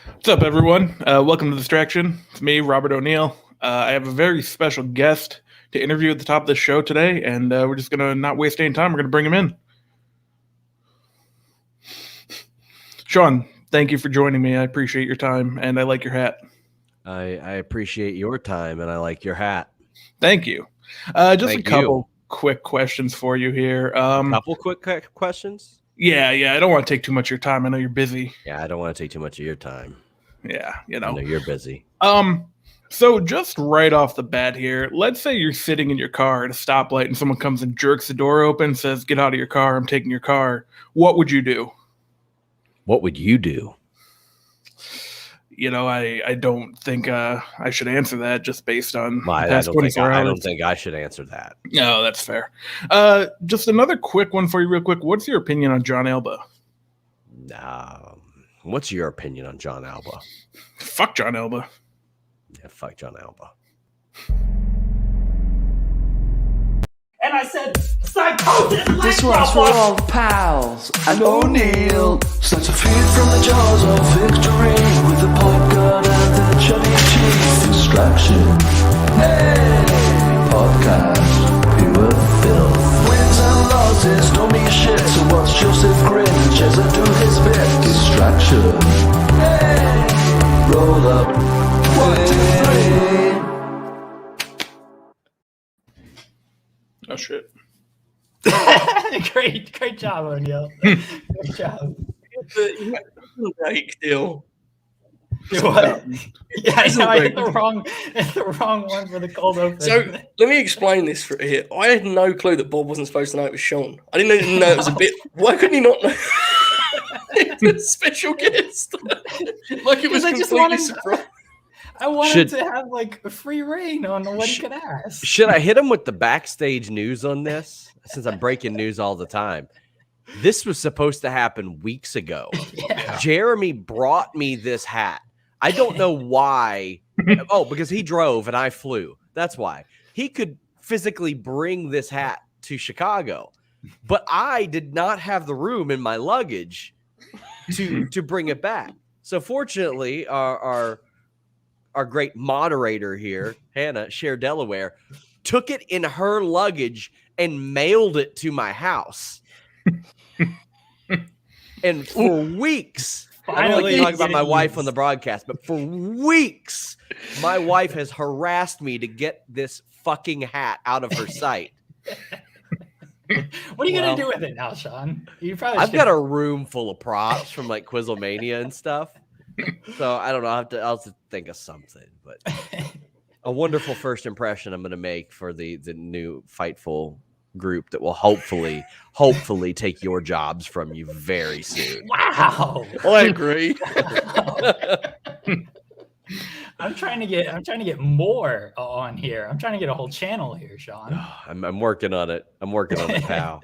What's up, everyone? Welcome to Distraction. It's me, Robert O'Neill. I have a very special guest to interview at the top of the show today, and we're just going to not waste any time. We're going to bring him in. Sean, thank you for joining me. I appreciate your time, and I like your hat. I appreciate your time, and I like your hat. Thank you. Just a couple quick questions for you here. A couple quick questions? Yeah. I don't want to take too much of your time. I know you're busy. Yeah, I don't want to take too much of your time. Yeah, I know you're busy. So just right off the bat here, let's say you're sitting in your car at a stoplight and someone comes and jerks the door open, says, "Get out of your car, I'm taking your car." What would you do? What would you do? You know, I don't think I should answer that just based on past 24 hours. I don't think I should answer that. No, that's fair. Just another quick one for you real quick. What's your opinion on John Alba? What's your opinion on John Alba? Fuck John Alba. Yeah, fuck John Alba. And I said, psychosis! This one's for all the pals and O'Neill. Such a feed from the jaws of victory with the popcorn and the chubby cheese. Distraction. Hey! Podcast. Pure filth. Wins and losses don't mean shit. So what's Joseph Grinch as I do his bit? Distraction. Hey! Roll up. 1, 2, 3. Oh shit! Great job, O'Neill. Great job. Like deal. What? Yeah, I hit the wrong one for the cold open. So let me explain this for here. I had no clue that Bob wasn't supposed to know it was Sean. I didn't even know it was a bit. Why couldn't he not know? It's a special guest. Like it was completely surprised. I wanted to have like a free reign on what he could ask. Should I hit him with the backstage news on this? Since I'm breaking news all the time. This was supposed to happen weeks ago. Yeah. Jeremy brought me this hat. I don't know why. Oh, because he drove and I flew. That's why. He could physically bring this hat to Chicago. But I did not have the room in my luggage to bring it back. So fortunately, our great moderator here, Hannah, Share Delaware, took it in her luggage and mailed it to my house. And for weeks, I don't like to talk about my wife on the broadcast, but for weeks, my wife has harassed me to get this fucking hat out of her sight. What are you going to do with it now, Sean? I've got a room full of props from like Quizlemania and stuff. So I don't know. I'll have to think of something, but a wonderful first impression I'm going to make for the new Fightful group that will hopefully take your jobs from you very soon. Wow. Well, I agree. I'm trying to get more on here. I'm trying to get a whole channel here, Sean. I'm working on it. I'm working on it, pal.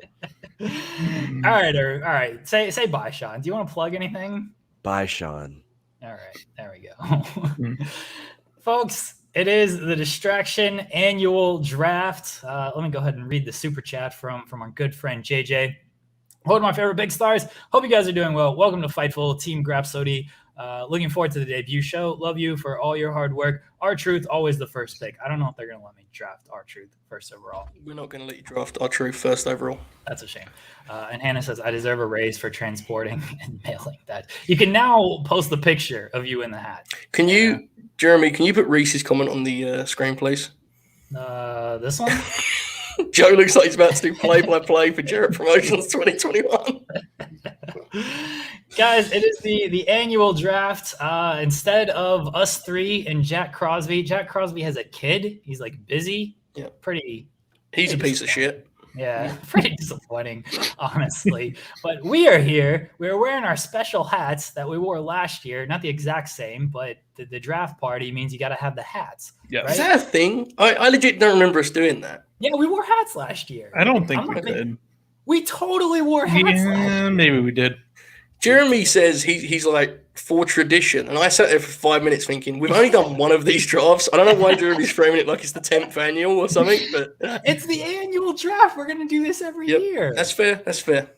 All right. Say bye, Sean. Do you want to plug anything? Bye, Sean. All right, there we go. Folks, it is the Distraction annual draft. Let me go ahead and read the super chat from our good friend JJ. One of my favorite big stars. Hope you guys are doing well. Welcome to Fightful, Team Grapsody. Looking forward to the debut show. Love you for all your hard work. R-Truth, always the first pick. I don't know if they're going to let me draft R-Truth first overall. We're not going to let you draft R-Truth first overall. That's a shame. And Hannah says, I deserve a raise for transporting and mailing that. You can now post the picture of you in the hat. Can you, Jeremy, can you put Reese's comment on the screen, please? This one? Joe looks like he's about to do play-by-play for Jarrett Promotions 2021. Guys, it is the annual draft. Instead of us three and Jack Crosby has a kid. He's like busy. Yeah, He's a piece of shit. Yeah, pretty disappointing, honestly. But we are here. We're wearing our special hats that we wore last year. Not the exact same, but the draft party means you got to have the hats. Yeah, right? Is that a thing? I legit don't remember us doing that. Yeah, we wore hats last year. I don't think we did. We totally wore hats last year. Maybe we did. Jeremy says he's like for tradition, and I sat there for 5 minutes thinking we've only done one of these drafts. I don't know why Jeremy's framing it like it's the 10th annual or something, but it's the annual draft. We're gonna do this every year. That's fair.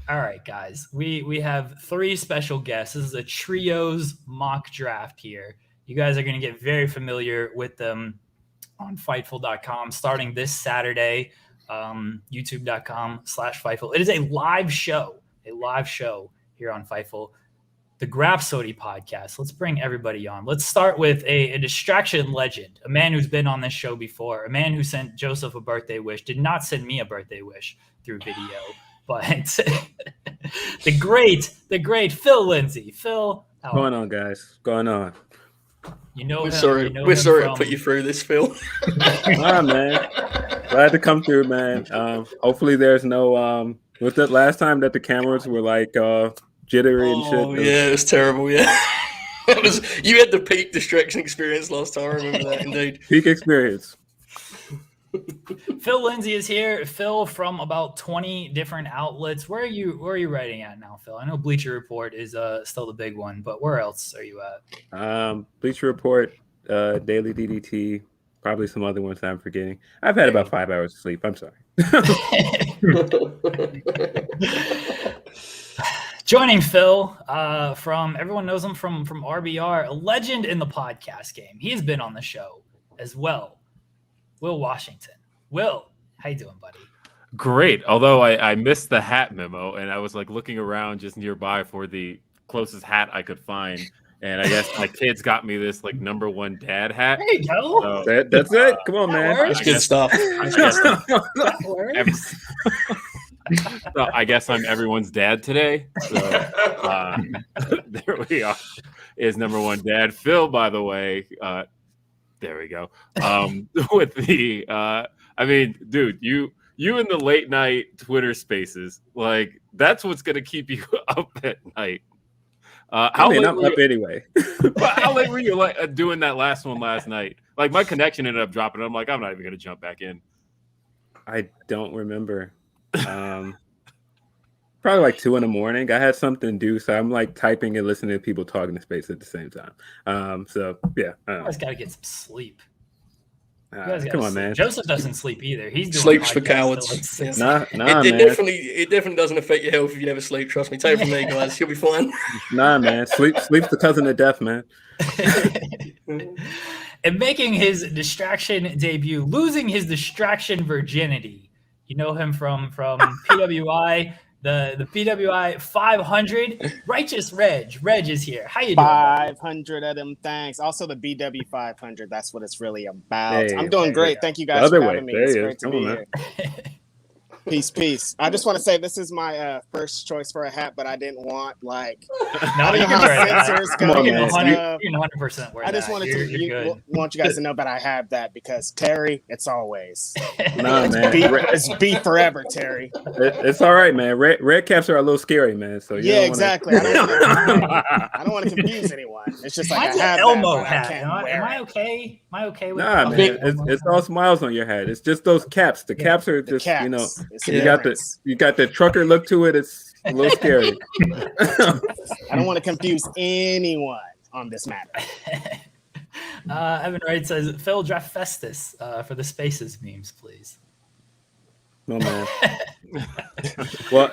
All right, guys. We have 3 special guests. This is a trios mock draft here. You guys are going to get very familiar with them on Fightful.com starting this Saturday, youtube.com/Fightful. It is a live show here on Fightful, the Grapsody podcast. Let's bring everybody on. Let's start with a distraction legend, a man who's been on this show before, a man who sent Joseph a birthday wish, did not send me a birthday wish through video, but the great Phil Lindsey. Phil, what's going on, guys? What's going on? You know, we're sorry to put you through this, Phil. Nah, man. Glad to come through, man. Hopefully there's no with the last time that the cameras were like jittery and shit. Oh yeah, it was terrible. Yeah, you had the peak distraction experience last time. I remember that indeed. Peak experience. Phil Lindsey is here. Phil from about 20 different outlets. Where are you writing at now, Phil? I know Bleacher Report is still the big one, but where else are you at? Bleacher Report, Daily DDT, probably some other ones I'm forgetting. I've had about 5 hours of sleep. I'm sorry. Joining Phil from everyone knows him from RBR, a legend in the podcast game. He has been on the show as well. Will Washington. Will, how you doing, buddy? Great. Although I missed the hat memo, and I was like looking around just nearby for the closest hat I could find, and I guess my kids got me this like #1 dad hat. There you go. So, that's it. Come on, man. That's good stuff. So I guess I'm everyone's dad today. So there we are. Is #1 dad. Phil, by the way. There we go. With the, I mean, dude, you in the late night Twitter spaces, like that's what's gonna keep you up at night. How late I'm up anyway. How late were you like doing that last one last night? Like my connection ended up dropping. I'm like, I'm not even gonna jump back in. I don't remember. Probably like 2 a.m. I had something to do, so I'm like typing and listening to people talking to space at the same time. So yeah, you guys gotta get some sleep. Come on, man. Joseph doesn't sleep either. He's doing sleeps for cowards. Like nah, it man. Definitely doesn't affect your health if you never sleep. Trust me. Take it from me, guys. You'll be fine. Nah, man. Sleep's the cousin of death, man. And making his distraction debut, losing his distraction virginity. You know him from PWI. The PWI 500, Righteous Reg. Reg is here. How you doing? 500 of them, thanks. Also the BW 500. That's what it's really about. Hey, I'm doing great. Thank you guys for having me. It's great to be here. Peace. I just want to say this is my first choice for a hat, but I didn't want like. No, you can wear that. Come on, man. You can 100% wear that. I just wanted want you guys to know that I have that because Terry, it's always. Nah, man. It's beef forever, Terry. It's all right, man. Red caps are a little scary, man. So yeah, exactly. I don't want to confuse anyone. It's just like mine's I have an Elmo that, hat. Am I okay? Am I okay with nah, man. It's all smiles on your head. It's just those caps. The caps are just caps. you know. It's You got the trucker look to it. It's a little scary. I don't want to confuse anyone on this matter. Evan Wright says, Phil, draft Festus for the Spaces memes, please. No, man. Well,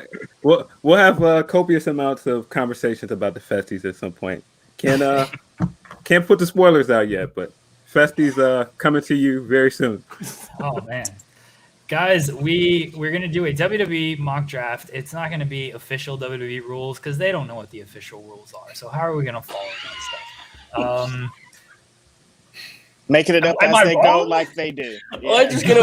we'll have copious amounts of conversations about the Festies at some point. Can't put the spoilers out yet, but Festies coming to you very soon. Oh, man. Guys, we're going to do a WWE mock draft. It's not going to be official WWE rules because they don't know what the official rules are. So how are we going to follow that stuff? Making it up as they go like they do. Yeah. I was going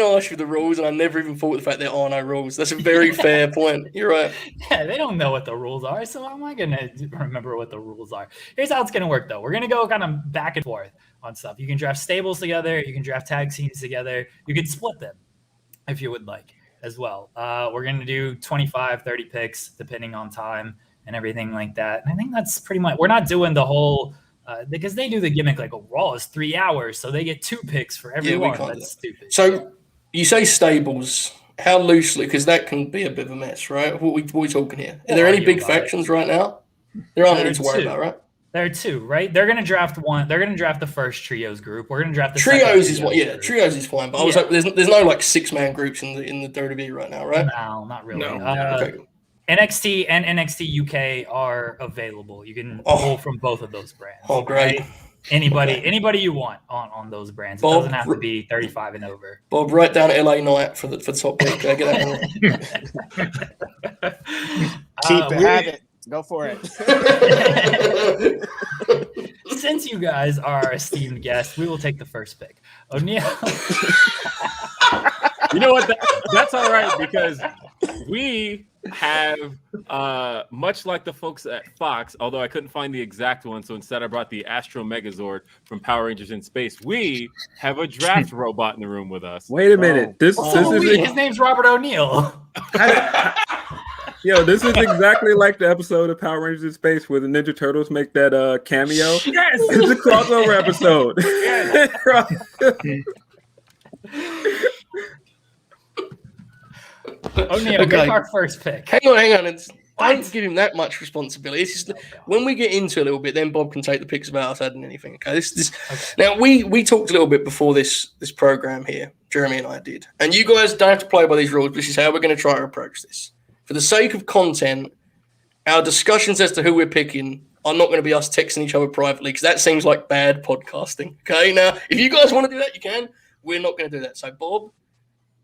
to ask you the rules, and I never even thought the fact there are no rules. That's a very fair point. You're right. Yeah, they don't know what the rules are, so how am I going to remember what the rules are? Here's how it's going to work, though. We're going to go kind of back and forth on stuff. You can draft stables together. You can draft tag teams together. You can split them if you would like as well. We're going to do 25, 30 picks depending on time and everything like that. And I think that's pretty much – we're not doing the whole because they do the gimmick like, oh, Raw is 3 hours, so they get 2 picks for every one. That's stupid. So you say stables. How loosely? Because that can be a bit of a mess, right? What are we talking here? Are there any big factions right now? There aren't any to worry about, right? There are two, right? They're gonna draft one. They're gonna draft the first trios group. We're gonna draft the Trios second is what? Yeah, group. trios is fine. But I was like, there's no like 6-man groups in the WWE right now, right? No, not really. No. Okay. NXT and NXT UK are available. You can pull from both of those brands. Oh, great. Right? Anybody you want on those brands. It Bob, doesn't have to be 35 and over. Bob, write down LA Knight for the top pick. Get that Keep it, have it. Go for it. Since you guys are our esteemed guests, we will take the first pick. O'Neal. You know what? That's all right because we have, much like the folks at Fox, although I couldn't find the exact one, so instead I brought the Astro Megazord from Power Rangers in Space. We have a draft robot in the room with us. Wait a minute. This is his name's Robert O'Neal. Yo, this is exactly like the episode of Power Rangers in Space where the Ninja Turtles make that cameo. Yes, It's a crossover episode. O'Neal, make our first pick. Hang on. Don't give him that much responsibility. It's just when we get into a little bit, then Bob can take the picks about us adding anything. Okay. Now we talked a little bit before this program here. Jeremy and I did, and you guys don't have to play by these rules. This is how we're going to try to approach this. For the sake of content, our discussions as to who we're picking are not going to be us texting each other privately because that seems like bad podcasting. Okay. Now, if you guys want to do that, you can. We're not going to do that. So, Bob,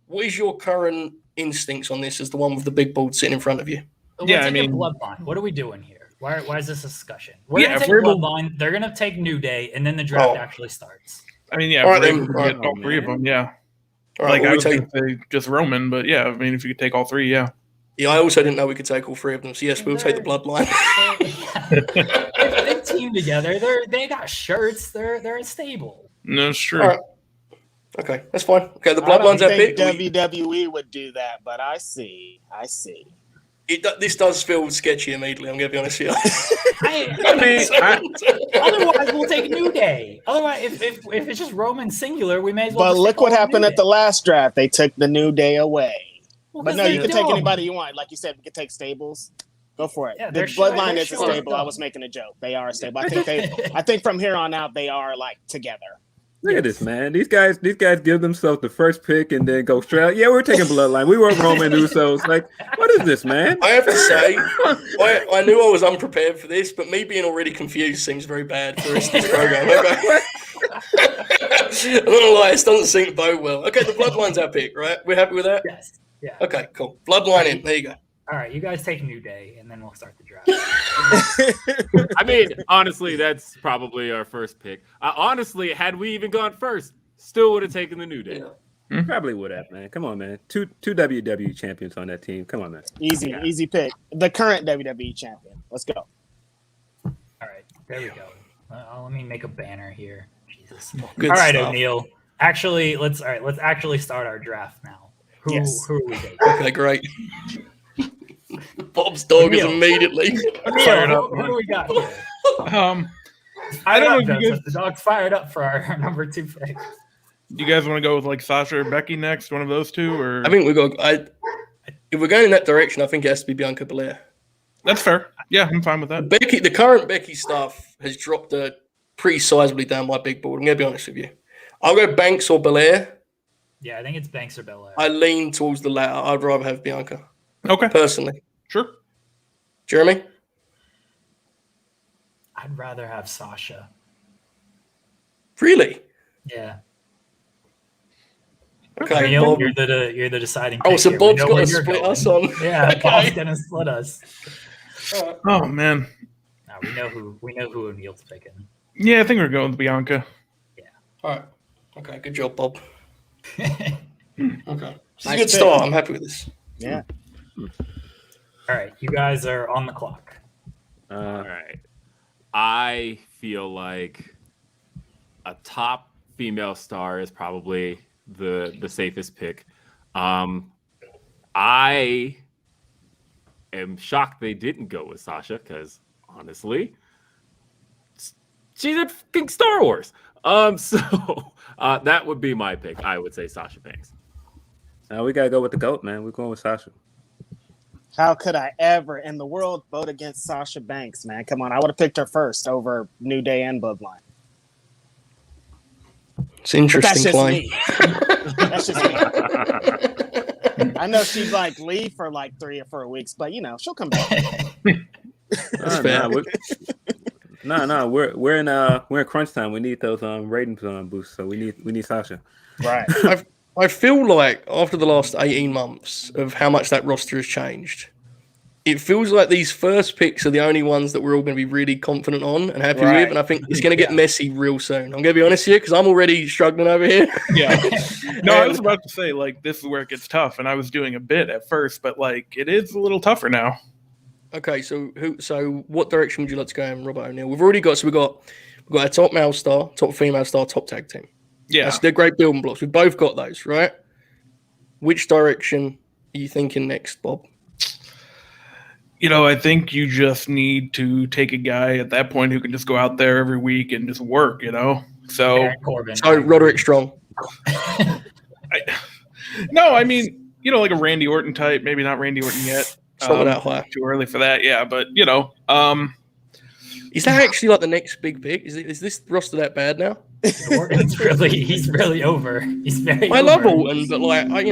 what is your current instincts on this as the one with the big board sitting in front of you? Bloodline. What are we doing here? Why is this a discussion? We're gonna take we're Bloodline. They're gonna take New Day, and then the draft actually starts. I mean, All right, we're then. able to get all three of them. Yeah. All right, I well, was going to say just Roman, but yeah, I mean, if you could take all three, yeah. Yeah, I also didn't know we could take all three of them. So, yes, we'll take the bloodline. They team together. They got shirts. They're a stable. No, it's true. All right. Okay, that's fine. Okay, the I don't bloodline's our think pick. WWE would do that, but I see. This does feel sketchy immediately. I'm going to be honest with you. Otherwise, we'll take New Day. Otherwise, if it's just Roman singular, we may as well. But just look take what all happened New at the last draft. They took the New Day away. Well, But no, you can take anybody you want. Like you said, we could take stables. Go for it. Yeah, the bloodline is a stable. I was making a joke. They are a stable. I think from here on out they are like together. Look at this, man. These guys give themselves the first pick and then go straight out. Yeah, we're taking bloodline. We were Roman Usos. Like, what is this, man? I have to say, I knew I was unprepared for this, but me being already confused seems very bad for this program. Okay. I'm not gonna lie, this doesn't seem to bode well. Okay, the bloodline's our pick, right? We're happy with that? Yes. Yeah. Okay, cool. Bloodline in. There you go. All right, you guys take New Day, and then we'll start the draft. I mean, honestly, that's probably our first pick. Honestly, had we even gone first, still would have taken the New Day. Yeah. Probably would have, man. Come on, man. Two WWE champions on that team. Come on, man. Easy pick. The current WWE champion. Let's go. All right, there we go. Let me make a banner here. Jesus. Good all right, stuff. O'Neal. Actually, let's actually start our draft now. Who are we taking? Okay, great. Bob's dog is immediately fired up. Who do we got here? I don't know if you guys, the dog's fired up for our number 2 pick. do you guys want to go with like Sasha or Becky next? One of those two, or I think we got. If we're going in that direction, I think it has to be Bianca Belair. that's fair. Yeah, I'm fine with that. The current Becky stuff has dropped pretty sizably down my big board. I'm going to be honest with you. I'll go Banks or Belair. Yeah, I think it's Banks or Belair. I lean towards the latter. I'd rather have Bianca. Okay, Personally. sure. Jeremy? I'd rather have Sasha. Really? Yeah. Okay, O'Neal, Bob. you're the deciding. Oh, pick so here. Bob's We know got where to you're split going. us on. Yeah, Okay. Bob's gonna split us. Oh man. No, we know who O'Neal's picking. Yeah, I think we're going with Bianca. All right. Okay, good job, Bob. Okay. It's a Nice good pick. start. I'm happy with this. Yeah. All right, you guys are on the clock. All right. I feel like a top female star is probably the safest pick. I am shocked they didn't go with Sasha because honestly, she's in fucking Star Wars. So that would be my pick. I would say Sasha Banks. We gotta go with the GOAT, man. We're going with Sasha. How could I ever in the world vote against Sasha Banks, man? Come on. I would have picked her first over New Day and Bloodline. It's interesting, That's just Klein. me. That's just me. I know she'd like leave for like 3 or 4 weeks, but you know, she'll come back. That's fair. We're in crunch time. We need those ratings boosts, so we need Sasha. Right. I feel like after the last 18 months of how much that roster has changed, it feels like these first picks are the only ones that we're all going to be really confident on and happy with. And I think it's going to get messy real soon. I'm going to be honest here because I'm already struggling over here. Yeah. No, I was about to say, like, this is where it gets tough. And I was doing a bit at first, but, like, it is a little tougher now. Okay, so what direction would you like to go in, Robert O'Neill? We've got a top male star, top female star, top tag team. Yeah. They're great building blocks. We've both got those, right? Which direction are you thinking next, Bob? You know, I think you just need to take a guy at that point who can just go out there every week and just work, you know? So Roderick Strong. I mean, you know, like a Randy Orton type, maybe not Randy Orton yet. It's not that high. Too early for that, yeah. But, you know. Is that actually like the next big pick? Is this roster that bad now? Orton's he's really over. He's very I over. love Orton, but like, I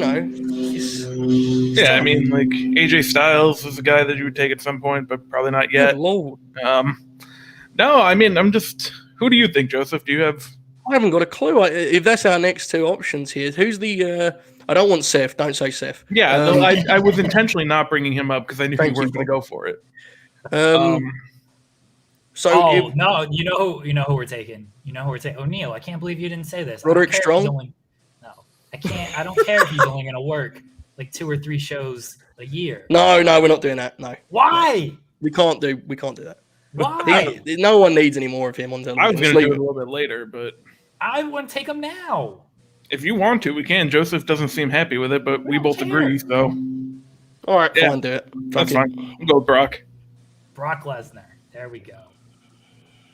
mean, like AJ Styles is a guy that you would take at some point, but probably not yet. Lord. No, I mean, who do you think, Joseph? Do you have? I haven't got a clue. If that's our next two options here, who's the? I don't want Seth. Don't say Seth. Yeah, no, I was intentionally not bringing him up because I knew you weren't going to go for it. No, you know who we're taking. You know who we're taking. O'Neill, I can't believe you didn't say this. Roderick Strong. No, I can't. I don't care if he's only going to work like 2 or 3 shows a year. No, we're not doing that. No. Why? We can't do that. Why? No one needs any more of him on television. I was going to do it a little bit later, but I wouldn't take him now. If you want to, we can. Joseph doesn't seem happy with it, but we both agree. So, all right, fine, do it. That's fine. We'll go with Brock. Brock Lesnar. There we go.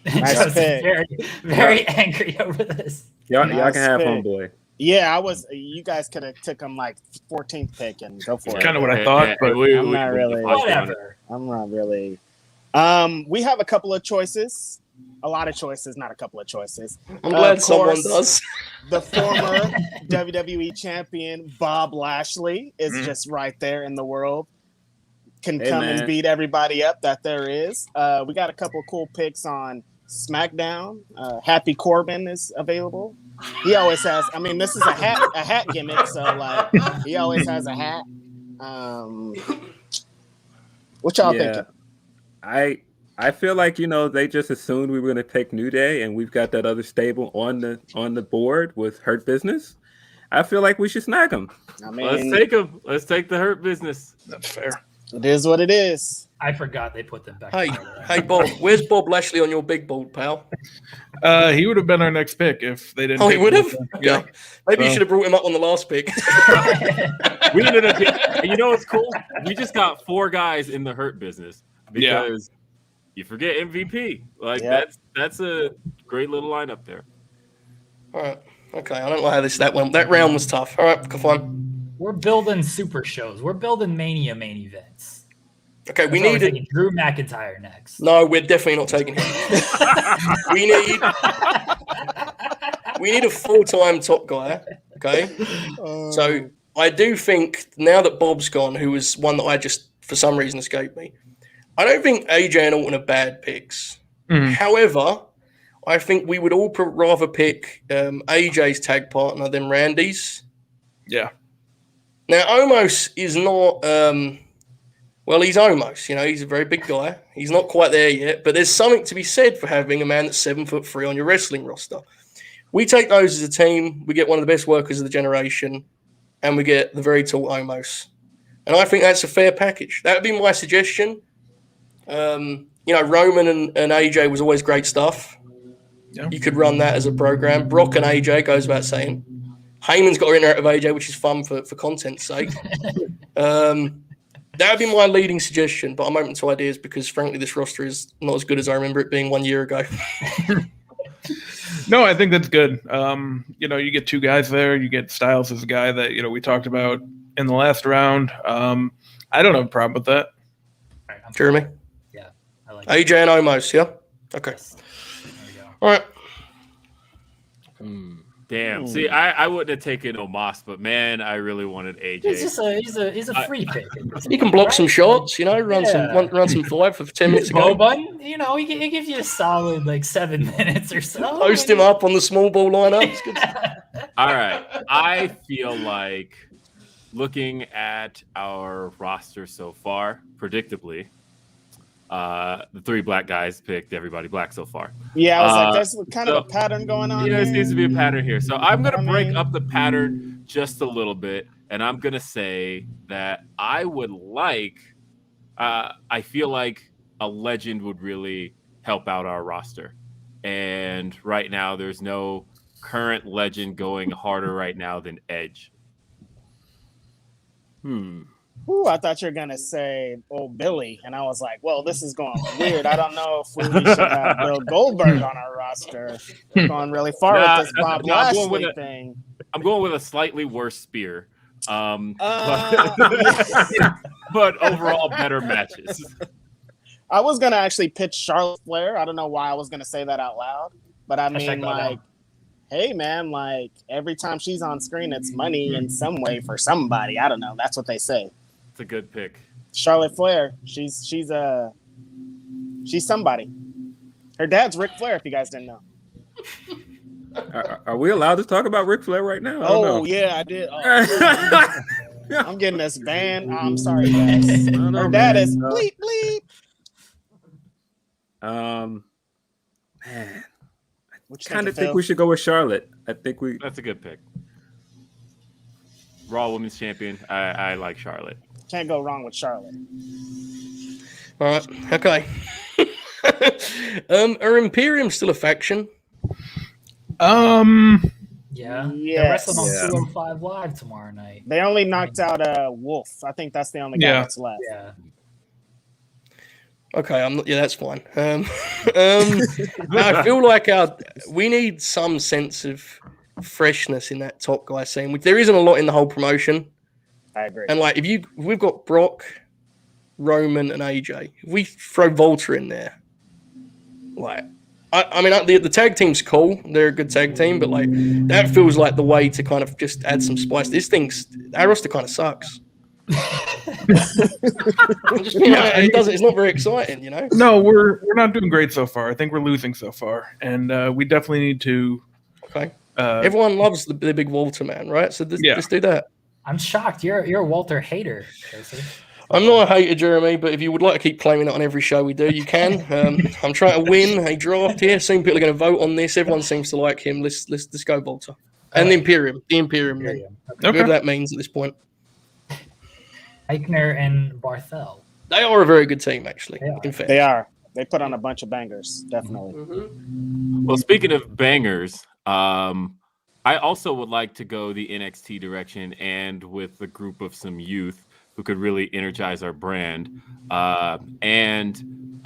Nice pick. Very, very angry over this. Y'all can have homeboy. Yeah, you guys could have took him like 14th pick and go for it. Kind of what I thought, but I'm not really. Whatever. I'm not really. We have a couple of choices. A lot of choices, not a couple of choices. I'm glad someone does. The former WWE champion Bob Lashley is just right there in the world. Can come and beat everybody up that there is. We got a couple of cool picks on SmackDown. Happy Corbin is available. He always has. I mean, this is a hat gimmick, so like he always has a hat. What y'all thinking? I feel like, you know, they just assumed we were going to take New Day, and we've got that other stable on the board with Hurt Business. I feel like we should snag them. I mean, let's take them. Let's take the Hurt Business. That's fair. It is what it is. I forgot they put them back. Hey, Bob, where's Bob Lashley on your big board, pal? He would have been our next pick if they didn't. Oh, he would have? Yeah. Okay. Maybe you should have brought him up on the last pick. We ended up. You know what's cool? We just got 4 guys in the Hurt Business because you forget MVP. Like that's a great little lineup there. All right. Okay. I don't know how that round was tough. All right, fine. We're building super shows. We're building Mania main events. Okay, we need Drew McIntyre next. No, we're definitely not taking him. we need a full-time top guy. Okay, so I do think now that Bob's gone, who was one that I just for some reason escaped me. I don't think AJ and Orton are bad picks. However, I think we would all rather pick AJ's tag partner than Randy's. Yeah. Now, Omos is not, he's Omos. You know, he's a very big guy. He's not quite there yet, but there's something to be said for having a man that's 7'3" on your wrestling roster. We take those as a team. We get one of the best workers of the generation, and we get the very tall Omos. And I think that's a fair package. That would be my suggestion. Roman and AJ was always great stuff. Yeah. You could run that as a program. Brock and AJ goes without saying. Heyman's got to interact with AJ, which is fun for content's sake. That would be my leading suggestion, but I'm open to ideas because, frankly, this roster is not as good as I remember it being 1 year ago. No, I think that's good. You get 2 guys there. You get Styles as a guy that, we talked about in the last round. I don't have a problem with that. All right, Jeremy? Yeah, I like AJ and Omos, yeah? Okay. Yes. There we go. All right. Damn. See, I wouldn't have taken Omos, but man, I really wanted AJ. He's a free pick. You can block some shots, you know, run some 5 for 10 minutes Bow ago. button, you know, he gives you a solid like 7 minutes or so. Post him up on the small ball lineup. It's good. All right. I feel like looking at our roster so far, predictably, the 3 black guys picked everybody black so far. Yeah, I was like, there's kind of a pattern going on. Yeah, there here. seems to be a pattern here. So I'm going to break up the pattern just a little bit, and I'm going to say that I would like, I feel like a legend would really help out our roster. And right now, there's no current legend going harder right now than Edge. Ooh, I thought you were gonna say old Billy, and I was like, well, this is going weird. I don't know if we should have Bill Goldberg on our roster. We're going really far with this Bob Lashley thing. I'm going with a slightly worse spear. But overall better matches. I was gonna actually pitch Charlotte Flair. I don't know why I was gonna say that out loud, but I mean, like, hey man, like every time she's on screen, it's money in some way for somebody. I don't know. That's what they say. It's a good pick. Charlotte Flair. She's somebody. Her dad's Ric Flair. If you guys didn't know. Are we allowed to talk about Ric Flair right now? Oh yeah, I did. Oh, I'm getting this banned. I'm sorry, guys. Her dad is bleep bleep. Man, I kind of think we should go with Charlotte. I think that's a good pick. Raw Women's Champion. I like Charlotte. Can't go wrong with Charlotte. All right. Okay. Are Imperium still a faction? Yeah. Yes. They're wrestling on 205 Live tomorrow night. They only knocked out Wolf. I think that's the only guy that's left. Yeah. Okay, that's fine. I feel like we need some sense of freshness in that top guy scene. There isn't a lot in the whole promotion. I agree. And like, we've got Brock, Roman, and AJ. If we throw Volta in there, like, I mean, the tag team's cool. They're a good tag team, but like, that feels like the way to kind of just add some spice. Our roster kind of sucks. It's not very exciting, you know. No, we're not doing great so far. I think we're losing so far, and we definitely need to. Okay. Everyone loves the big Walter man, right? So let's do that. I'm shocked. You're a Walter hater, Tracy. I'm not a hater, Jeremy, but if you would like to keep claiming it on every show we do, you can. I'm trying to win a draft here. Soon people are going to vote on this. Everyone seems to like him. Let's go Walter. And the Imperium. Okay. Whatever that means at this point. Eichner and Barthel. They are a very good team, actually. In fact, they are. They put on a bunch of bangers, definitely. Mm-hmm. Well, speaking of bangers, I also would like to go the NXT direction and with a group of some youth who could really energize our brand. And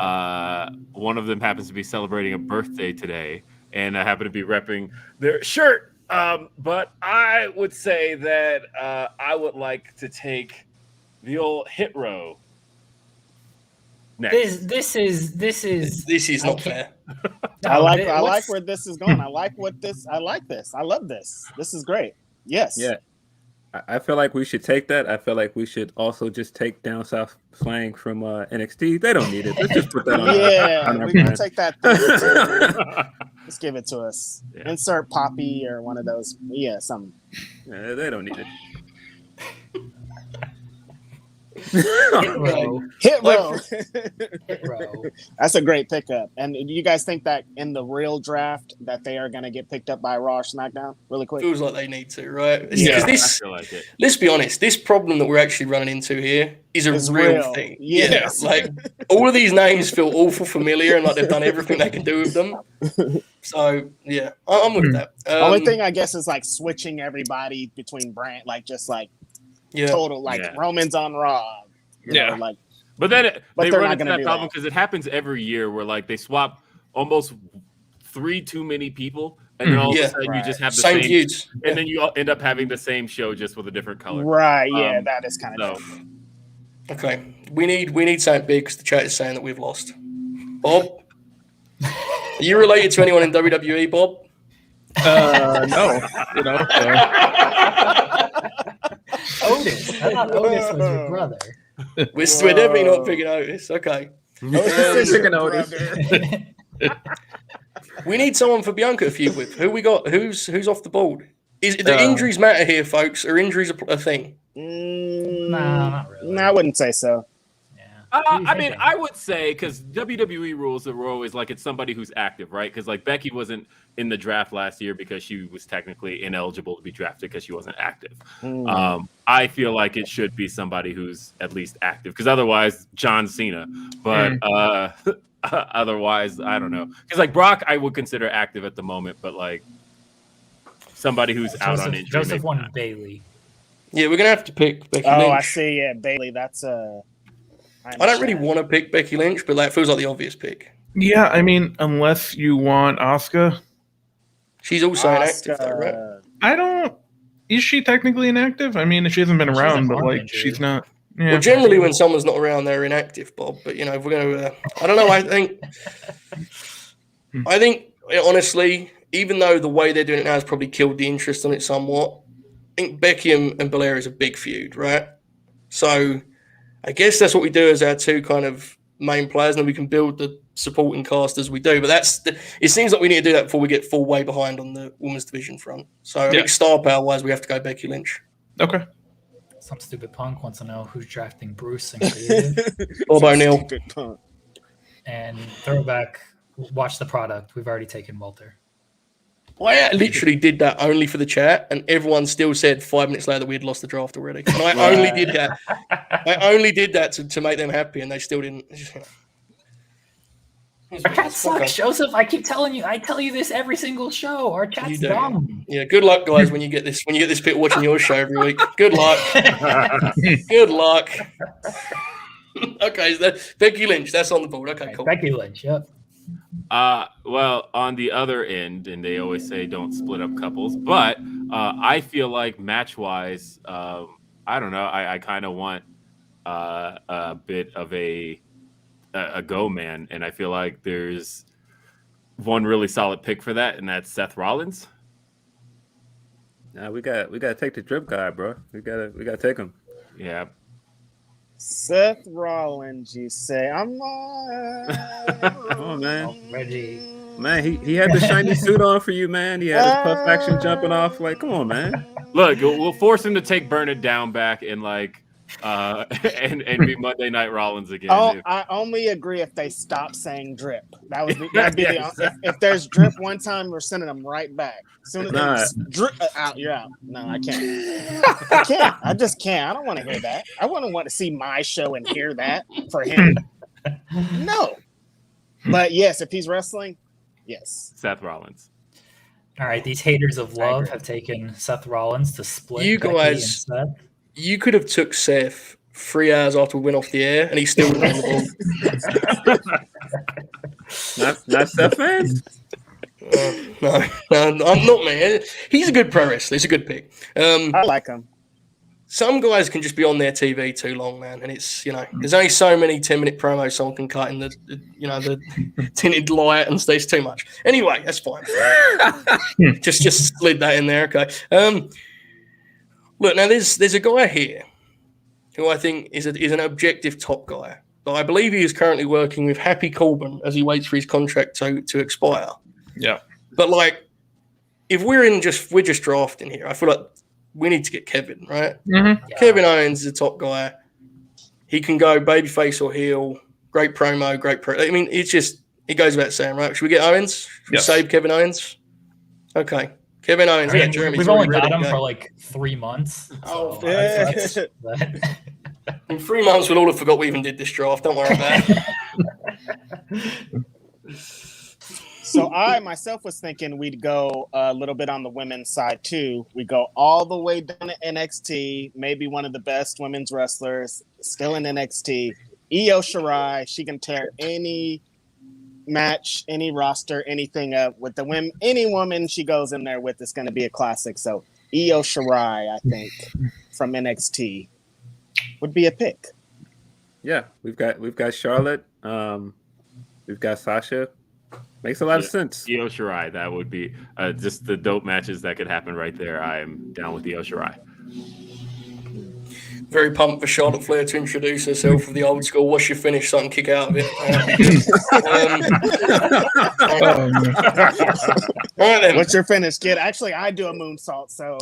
one of them happens to be celebrating a birthday today, and I happen to be repping their shirt. But I would say that I would like to take the old Hit Row next. This is not fair. I like where this is going. I like this. I love this. This is great. Yes. Yeah. I feel like we should take that. I feel like we should also just take Down South slang from NXT. They don't need it. Let's just put that on. We can take that. Just give it to us. Yeah. Insert Poppy or one of those. Yeah, something. Yeah, they don't need it. Hit Row. Hit Row. That's a great pickup. And do you guys think that in the real draft that they are going to get picked up by Raw or SmackDown really quick? Feels like they need to, right? Yeah, I feel like it. Let's be honest. This problem that we're actually running into here is a real thing. Yes. Yeah, like all of these names feel awful familiar, and like they've done everything they can do with them. So yeah, I'm with that. Only thing I guess is like switching everybody between brand, like just like. Total Roman's on Raw. You know, like, but then they they're run not into gonna that problem because it happens every year where like they swap almost 3 too many people, and then all of a sudden you just have the same feuds, and then you end up having the same show just with a different color. Right? Yeah, that is kind of. Okay, we need something big because the chat is saying that we've lost. Bob, are you related to anyone in WWE, Bob? No, you know. Otis. I thought Otis was your brother. We're definitely not picking Otis. Okay. Picking Otis. We need someone for Bianca to feud with. Who we got? Who's off the board? The injuries matter here, folks? Are injuries a thing? No, not really. No, I wouldn't say so. I mean, I would say because WWE rules were always like it's somebody who's active, right? Because like Becky wasn't in the draft last year because she was technically ineligible to be drafted because she wasn't active. I feel like it should be somebody who's at least active because otherwise John Cena. But otherwise, I don't know. Because like Brock, I would consider active at the moment, but like somebody who's out on injury. Joseph won Bailey. Yeah, we're gonna have to pick Becky Lynch. Oh, I see. Yeah, Bailey. That's I don't really want to pick Becky Lynch, but that feels like the obvious pick. Yeah, I mean, unless you want Asuka. She's also inactive, though, right? I don't. Is she technically inactive? I mean, she hasn't been around, but like, she's not. Yeah. Well, generally, when someone's not around, they're inactive, Bob. But you know, if we're going to, I don't know. I think honestly, even though the way they're doing it now has probably killed the interest on it somewhat, I think Becky and Belair is a big feud, right? So I guess that's what we do as our two kind of main players, and then we can build the supporting cast as we do. But it seems like we need to do that before we get full way behind on the women's division front. So I think star power wise, we have to go Becky Lynch. Okay. Some stupid punk wants to know who's drafting Bruce and creative. Bob O'Neill. And throwback, watch the product. We've already taken Walter. I literally did that only for the chat, and everyone still said 5 minutes later that we had lost the draft already. And I only did that. I only did that to make them happy, and they still didn't. Our chat sucks, Joseph. I keep telling you. I tell you this every single show. Our chat's dumb. Yeah, good luck, guys. When you get this bit watching your show every week. Good luck. Good luck. Okay, so Becky Lynch. That's on the board. Okay, cool. Becky Lynch. Yep. Well, on the other end, and they always say don't split up couples, but I feel like match-wise, I don't know. I kind of want a bit of a go man, and I feel like there's one really solid pick for that, and that's Seth Rollins. Nah, we gotta take the drip guy, bro. We gotta take him. Yeah. Seth Rollins, you say? I'm not. Come on, man. Reggie. Man, he had the shiny suit on for you, man. He had his puff action jumping off. Like, come on, man. Look, we'll force him to take Burn It Down back and like and be Monday Night Rollins again. Oh, I only agree if they stop saying drip. That'd be if there's drip one time, we're sending them right back. As soon as drip out, you're out. No, I can't. I just can't. I don't want to hear that. I wouldn't want to see my show and hear that for him. No. But yes, if he's wrestling, yes. Seth Rollins. All right, these haters of love have taken Seth Rollins to split. You guys, you could have took Seth 3 hours after we went off the air, and he still would have won the ball. Not Seth fan? No, I'm not, man. He's a good pro wrestler. He's a good pick. I like him. Some guys can just be on their TV too long, man, and it's there's only so many 10-minute promos someone can cut in the tinted light and stays too much. Anyway, that's fine. just slid that in there. Okay. Look, now there's a guy here who I think is an objective top guy. But I believe he is currently working with Happy Corbin as he waits for his contract to expire. Yeah. But like, if we're just drafting here, I feel like we need to get Kevin, right? Mm-hmm. Yeah. Kevin Owens is a top guy. He can go babyface or heel. Great promo, great pro. I mean, it goes without saying, right? Should we get Owens? Should we save Kevin Owens? Okay. Kevin Owens. I mean, we've only got him for like 3 months. Oh, so in 3 months, we'll all have forgot we even did this draft. Don't worry about it. So I myself was thinking we'd go a little bit on the women's side too. We go all the way down to NXT, maybe one of the best women's wrestlers still in NXT. Io Shirai, she can tear any match, any roster, anything up with the women. Any woman she goes in there with is going to be a classic. So Io Shirai, I think, from NXT would be a pick. Yeah, we've got Charlotte. We've got Sasha. Makes a lot of sense. Io Shirai, that would be just the dope matches that could happen right there. I am down with Io Shirai. Very pumped for Charlotte Flair to introduce herself with the old school "What's your finish?" so I can kick out of it. All right, then. What's your finish, kid? Actually, I do a moonsault, so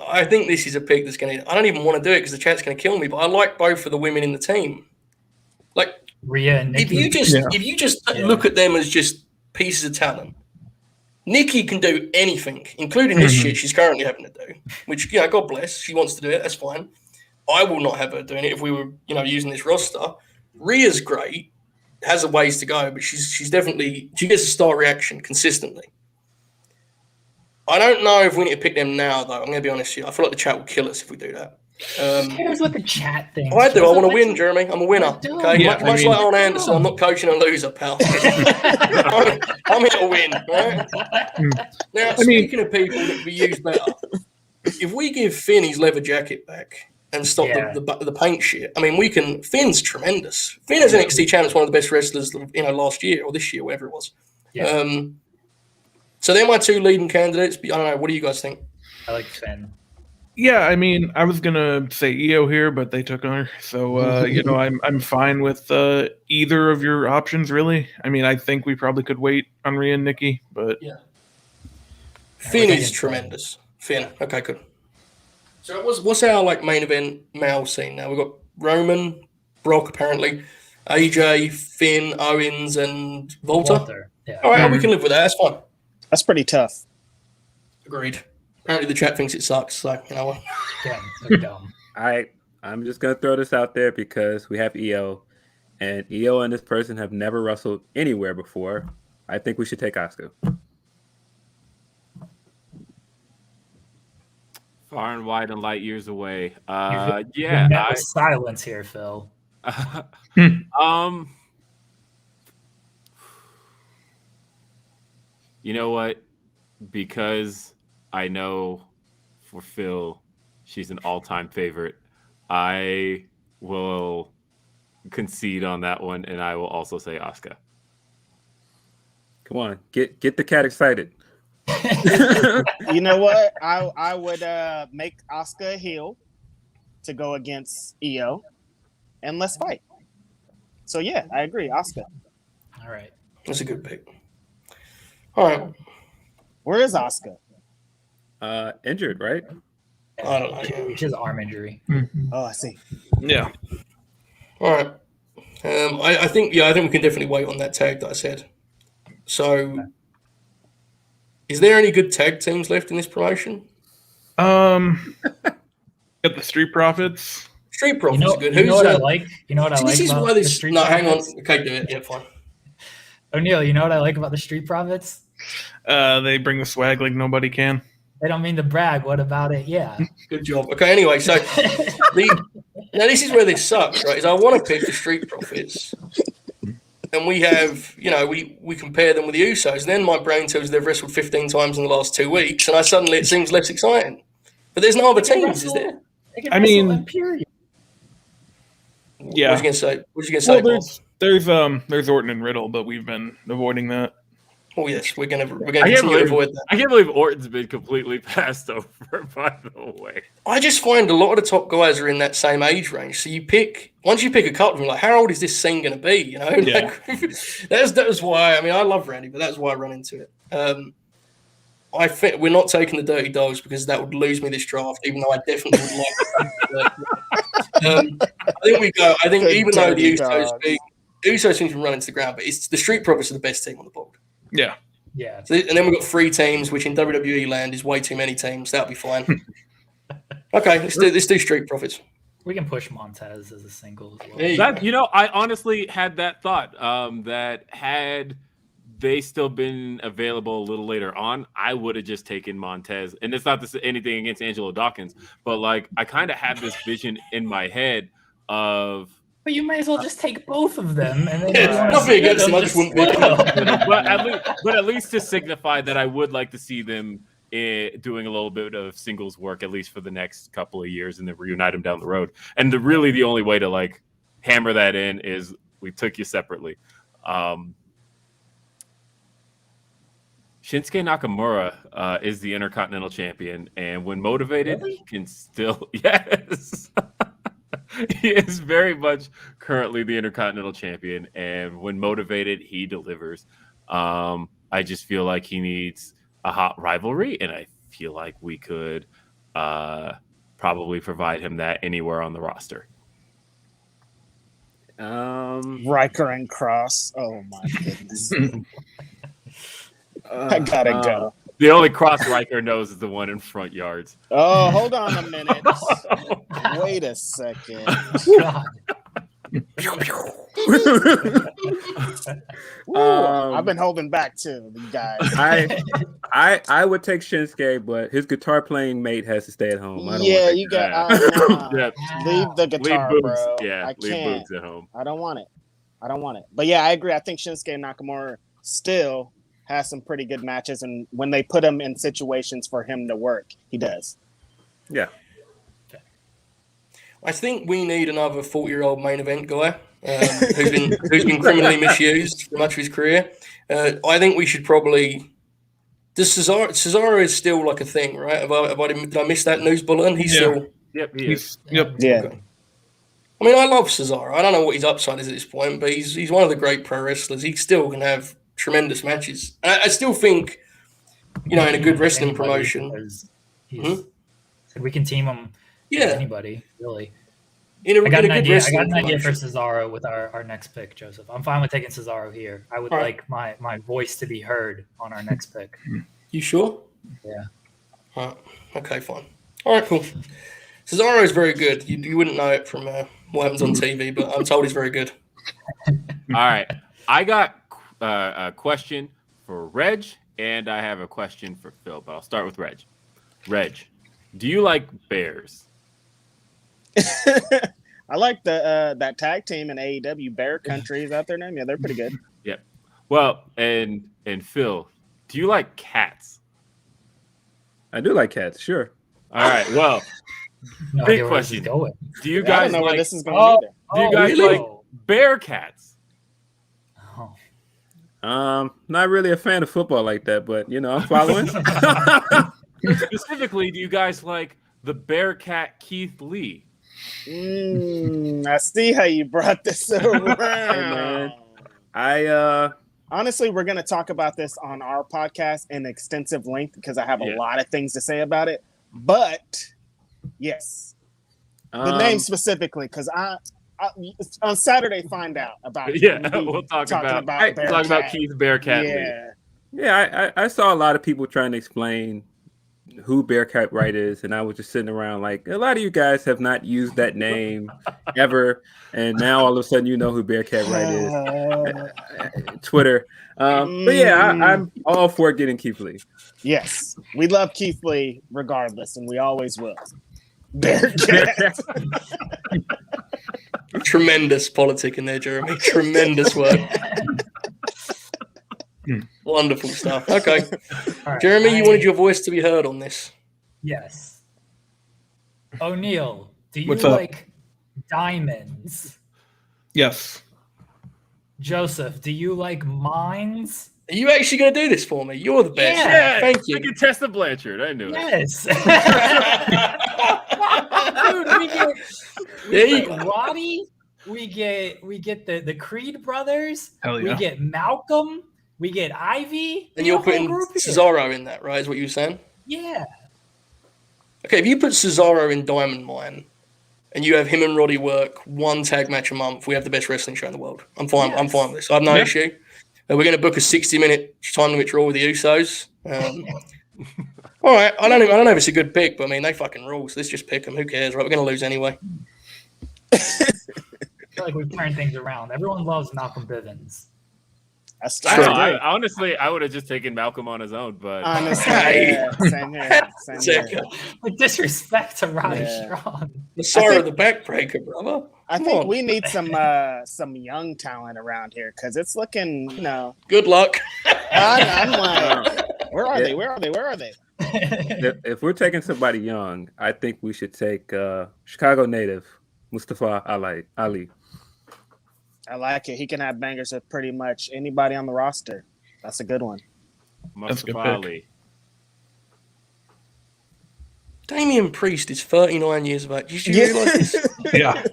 I think this is a pick that's going to. I don't even want to do it because the chat's going to kill me. But I like both of the women in the team. Like Rhea and Nikki. if you just look at them as just pieces of talent, Nikki can do anything, including this shit she's currently having to do. Which God bless, she wants to do it. That's fine. I will not have her doing it if we were using this roster. Rhea's great, has a ways to go, but she gets a star reaction consistently. I don't know if we need to pick them now, though. I'm going to be honest with you. I feel like the chat will kill us if we do that. Who cares what the chat thinks? I do. I want to win, Jeremy. I'm a winner. Okay, Yeah, much like Arn Anderson, I'm not coaching a loser, pal. I'm here to win. Right? Now, speaking of people that could be used better, if we give Finn his leather jacket back and stop the paint shit, I mean, we can. Finn's tremendous. Finn as NXT champ is one of the best wrestlers, last year or this year, whatever it was. Yeah. So they're my two leading candidates. But I don't know. What do you guys think? I like Finn. Yeah, I mean, I was gonna say Io here, but they took her, so I'm fine with either of your options. Really, I mean, I think we probably could wait on Rhea and Nikki, but Finn is tremendous. Finn, okay, good. So what's our main event male scene now? We've got Roman, Brock apparently, AJ, Finn, Owens, and Walter. Yeah. All right, we can live with that. That's fine. that's pretty tough. Agreed. Apparently the chat thinks it sucks, so you know what? Yeah, they're dumb. I'm just gonna throw this out there because we have Io, and Io and this person have never wrestled anywhere before. I think we should take Asuka. Far and wide and light years away. Silence here, Phil. You know what? Because I know for Phil, she's an all-time favorite. I will concede on that one, and I will also say Asuka. Come on, get the cat excited. You know what? I would make Asuka a heel to go against Io, and let's fight. So yeah, I agree, Asuka. All right. That's a good pick. All right. Where is Asuka? Injured, right? I don't know. She has an arm injury. Oh, I see. yeah. All right. I think we can definitely wait on that tag that I said. So, is there any good tag teams left in this promotion? Got the Street Profits. Street Profits are good. You know what I like? You know what I like about the Street Profits? Hang on. Okay, do it. Yeah, fine. O'Neal, you know what I like about the Street Profits? They bring the swag like nobody can. They don't mean to brag. What about it? Yeah. Good job. Okay, anyway, so now this is where this sucks, right? Is I want to pick the Street Profits, and we have, we compare them with the Usos. And then my brain tells they've wrestled 15 times in the last 2 weeks, and suddenly it seems less exciting. But there's no other teams, is there? I mean, period. Yeah. What was you gonna say? Well, there's Orton and Riddle, but we've been avoiding that. Oh yes, we're gonna continue to avoid that. I can't believe Orton's been completely passed over. By the way, I just find a lot of the top guys are in that same age range. So once you pick a couple of them, like how old is this scene going to be? Yeah. That was why. I mean, I love Randy, but that's why I run into it. I think we're not taking the Dirty Dogs because that would lose me this draft, even though I definitely would like. I think even though the Usos seem to run into the ground, but it's the Street Profits are the best team on the board. Yeah. Yeah. So, and then we've got 3 teams, which in WWE land is way too many teams. That'll be fine. Okay, let's do Street Profits. We can push Montez as a single as well. I honestly had that thought that had they still been available a little later on, I would have just taken Montez. And it's not anything against Angelo Dawkins, but I kind of had this vision in my head of. But you might as well just take both of them, and then nothing against them. I just wouldn't pick them. But at least to signify that I would like to see them doing a little bit of singles work, at least for the next couple of years, and then reunite them down the road. And really the only way to like hammer that in is we took you separately. Shinsuke Nakamura is the Intercontinental Champion, and when motivated, can still yes. He is very much currently the Intercontinental Champion, and when motivated, he delivers. I just feel like he needs a hot rivalry, and I feel like we could probably provide him that anywhere on the roster. Riker and Cross. Oh my goodness. I gotta go. The only Cross Riker knows is the one in front yards. Oh, hold on a minute. Wait a second. I've been holding back too, you guys. I would take Shinsuke, but his guitar playing mate has to stay at home. Yeah, you got leave the guitar, leave bro. Yeah, I leave can't. Boogs at home. I don't want it. But yeah, I agree. I think Shinsuke Nakamura still has some pretty good matches, and when they put him in situations for him to work, he does. Yeah. I think we need another 40-year-old main event guy who's been criminally misused for much of his career. I think we should probably. Does Cesaro is still like a thing, right? Did I miss that news bulletin? He's still. Yep, he is. Yep. Yeah. Okay. I mean, I love Cesaro. I don't know what his upside is at this point, but he's one of the great pro wrestlers. He still can have tremendous matches. And I still think, in a good wrestling promotion. We can team him. Yeah. Anybody, really. I got an idea for Cesaro with our next pick, Joseph. I'm fine with taking Cesaro here. I would like my voice to be heard on our next pick. You sure? Yeah. All right. Okay, fine. All right, cool. Cesaro is very good. You wouldn't know it from what happens on TV, but I'm told he's very good. All right. I got a question for Reg, and I have a question for Phil, but I'll start with Reg. Reg, do you like bears? I like that tag team in AEW, Bear Country. Is out their name? Yeah, they're pretty good. Yep. Well, and Phil, do you like cats? I do like cats, sure. All right. Well, big question. Do you guys I don't know like? where this is going either. Do you guys like bear cats? Not really a fan of football like that, but I'm following. Specifically, do you guys like the Bearcat Keith Lee? I see how you brought this around. Honestly, we're going to talk about this on our podcast in extensive length because I have a lot of things to say about it. But yes, the name specifically, because I on Saturday find out about it. Yeah, we'll talk about Keith Bearcat Lee. Yeah, I saw a lot of people trying to explain who Bearcat Wright is, and I was just sitting around like, a lot of you guys have not used that name ever, and now all of a sudden you know who Bearcat Wright is. Twitter. But yeah, I'm all for getting Keith Lee. Yes, we love Keith Lee regardless, and we always will. Bearcat. Tremendous politic in there, Jeremy. Tremendous work. Wonderful stuff. Okay. Right, Jeremy, you wanted your voice to be heard on this. Yes. O'Neal, do you What's up? like diamonds? Yes. Joseph, do you like mines? Are you actually going to do this for me? You're the best. Yeah. Thank you. I can test the Blanchard. I knew it. Yes. Dude, we get Roddy. We get the Creed brothers. Hell yeah. We get Malcolm. We get Ivy. And you're putting Cesaro in that, right? Is what you were saying? Yeah. Okay, if you put Cesaro in Diamond Mine and you have him and Roddy work one tag match a month, we have the best wrestling show in the world. I'm fine. Yes. I'm fine with this. I have no issue. We're going to book a 60-minute time limit draw with the Usos. All right. I don't know if it's a good pick, but I mean, they fucking rule. So let's just pick them. Who cares, right? We're going to lose anyway. I feel like we've turned things around. Everyone loves Malcolm Bivens. That's True. Honestly, I would have just taken Malcolm on his own, but honestly, yeah, same here. Same here. With disrespect to Roddy Strong. The sorrow of the backbreaker, brother. I think we need some young talent around here because it's looking, Good luck. I'm like, where are they? Where are they? Where are they? if we're taking somebody young, I think we should take Chicago native Mustafa Ali. I like it. He can have bangers with pretty much anybody on the roster. That's a good one. Mustafa Ali. Damian Priest is 39 years of age. Did you realize this? Yeah.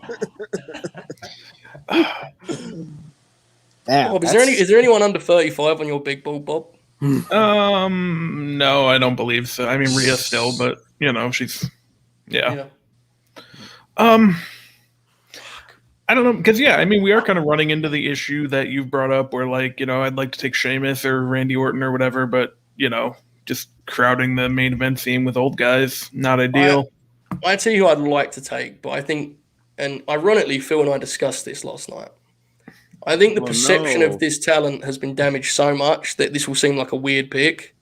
Damn, Bob, is there anyone under 35 on your big ball, Bob? No, I don't believe so. I mean, Rhea still, but she's, yeah. I don't know, because I mean, we are kind of running into the issue that you've brought up, where I'd like to take Sheamus or Randy Orton or whatever, but just crowding the main event scene with old guys, not ideal. I tell you who I'd like to take, but I think, and ironically, Phil and I discussed this last night. I think the perception of this talent has been damaged so much that this will seem like a weird pick.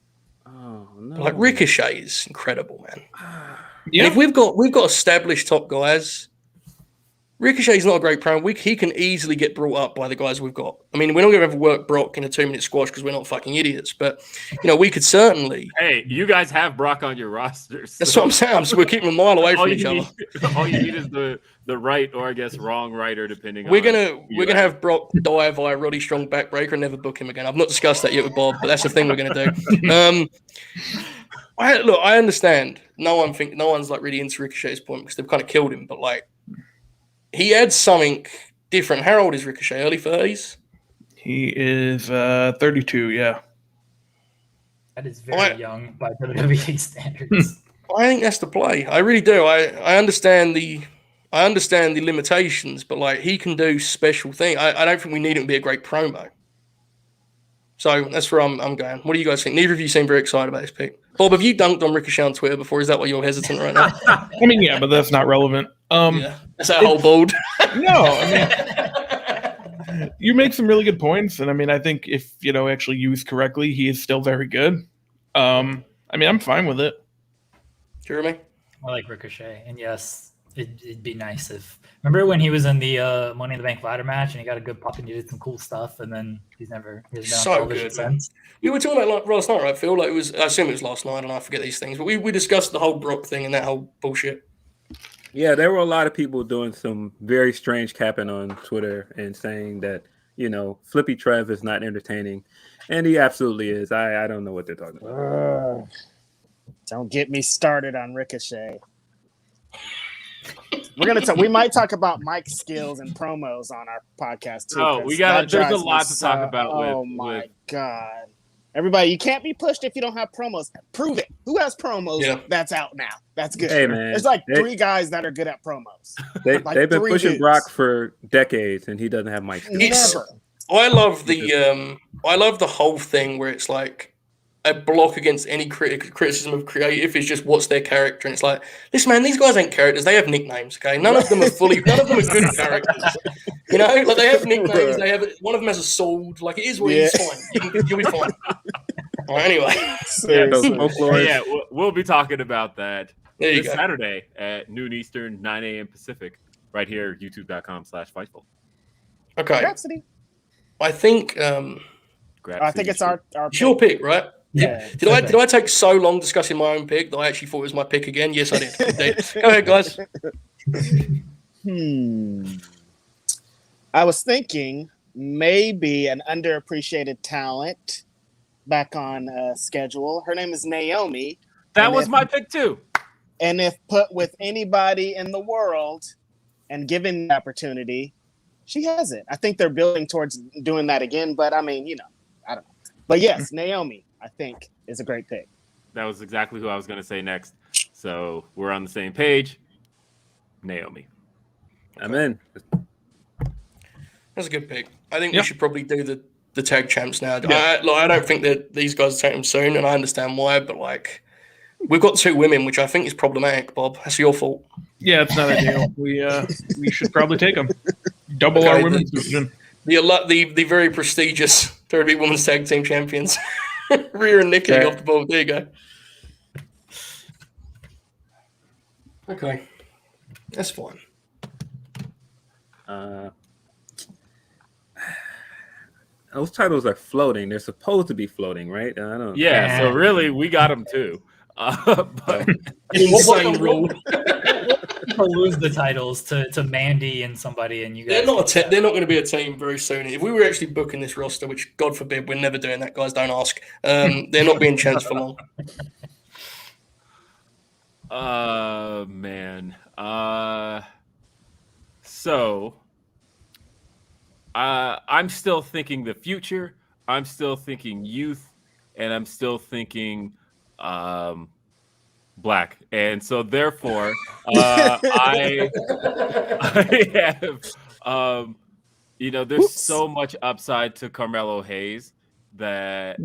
Oh no! Like Ricochet is incredible, man. Yeah. And if we've got established top guys, Ricochet's not a great promo. He can easily get brought up by the guys we've got. I mean, we're not going to ever work Brock in a 2-minute squash because we're not fucking idiots. But we could certainly. Hey, you guys have Brock on your rosters. That's what I'm saying. So we're keeping a mile away from each other. All you need is the right, or I guess wrong writer, depending. We're gonna have Brock die via Roddy Strong backbreaker and never book him again. I've not discussed that yet with Bob, but that's the thing we're gonna do. I understand. No one's like really into Ricochet's point because they've kind of killed him, but he adds something different. How old is Ricochet? Early 30s? He is 32, yeah. That is very young by WWE standards. I think that's the play. I really do. I understand the limitations, but he can do special things. I don't think we need him to be a great promo. So that's where I'm going. What do you guys think? Neither of you seem very excited about this pick. Bob, have you dunked on Ricochet on Twitter before? Is that why you're hesitant right now? I mean, yeah, but that's not relevant. That's that whole bold. No, I mean, you make some really good points, and I mean, I think if actually used correctly, he is still very good. I mean, I'm fine with it. Jeremy? I like Ricochet, and yes, it'd be nice if. Remember when he was in the Money in the Bank ladder match, and he got a good pop, and he did some cool stuff, and then he hasn't been so good. since. We were talking about last night, right, Phil? I assume it was last night, and I forget these things, but we discussed the whole Brock thing and that whole bullshit. Yeah, there were a lot of people doing some very strange capping on Twitter and saying that, Flippy Trev is not entertaining. And he absolutely is. I don't know what they're talking about. Don't get me started on Ricochet. We might talk about Mike's skills and promos on our podcast too. Oh, there's a lot to talk about with. Oh my God. Everybody, you can't be pushed if you don't have promos. Prove it. Who has promos that's out now? That's good. Hey, man. There's 3 guys that are good at promos. They've been pushing dudes. Brock for decades, and he doesn't have Mike. Never. I love the whole thing where it's a block against any criticism of creative is just what's their character, and it's listen, man, these guys ain't characters. They have nicknames. Okay, none of them are good characters. They have nicknames. One of them has a sword. It is what it is. Fine. You'll be fine. All right, anyway. We'll be talking about that this Saturday at noon Eastern, 9 a.m. Pacific, right here, youtube.com/Fightful. Okay. Grapsody. I think. I think it's our it's your pick, right? Yeah. Did I take so long discussing my own pick that I actually thought it was my pick again? Yes, I did. Go ahead, guys. I was thinking maybe an underappreciated talent back on schedule. Her name is Naomi. That was my pick too. And if put with anybody in the world and given the opportunity, she has it. I think they're building towards doing that again, but I mean, I don't know. But yes, Naomi, I think, is a great pick. That was exactly who I was going to say next. So we're on the same page. Naomi. I'm in. That's a good pick. I think we should probably do the tag champs now. Yeah. I don't think that these guys will take them soon, and I understand why, but we've got 2 women, which I think is problematic, Bob. That's your fault. Yeah, it's not ideal. We should probably take them. Double our women's division. The very prestigious WWE Women's Tag Team Champions. Rhea and Nikki off the board. There you go. Okay. That's fine. Those titles are floating. They're supposed to be floating, right? I don't. Yeah. So really, we got them too. But insane rule. People lose the titles to Mandy and somebody, and you guys. They're not going to be a team very soon. If we were actually booking this roster, which God forbid, we're never doing that, guys. Don't ask. They're not being champs for long. Man. So I'm still thinking the future. I'm still thinking youth, and I'm still thinking black. And so therefore, I have, there's so much upside to Carmelo Hayes that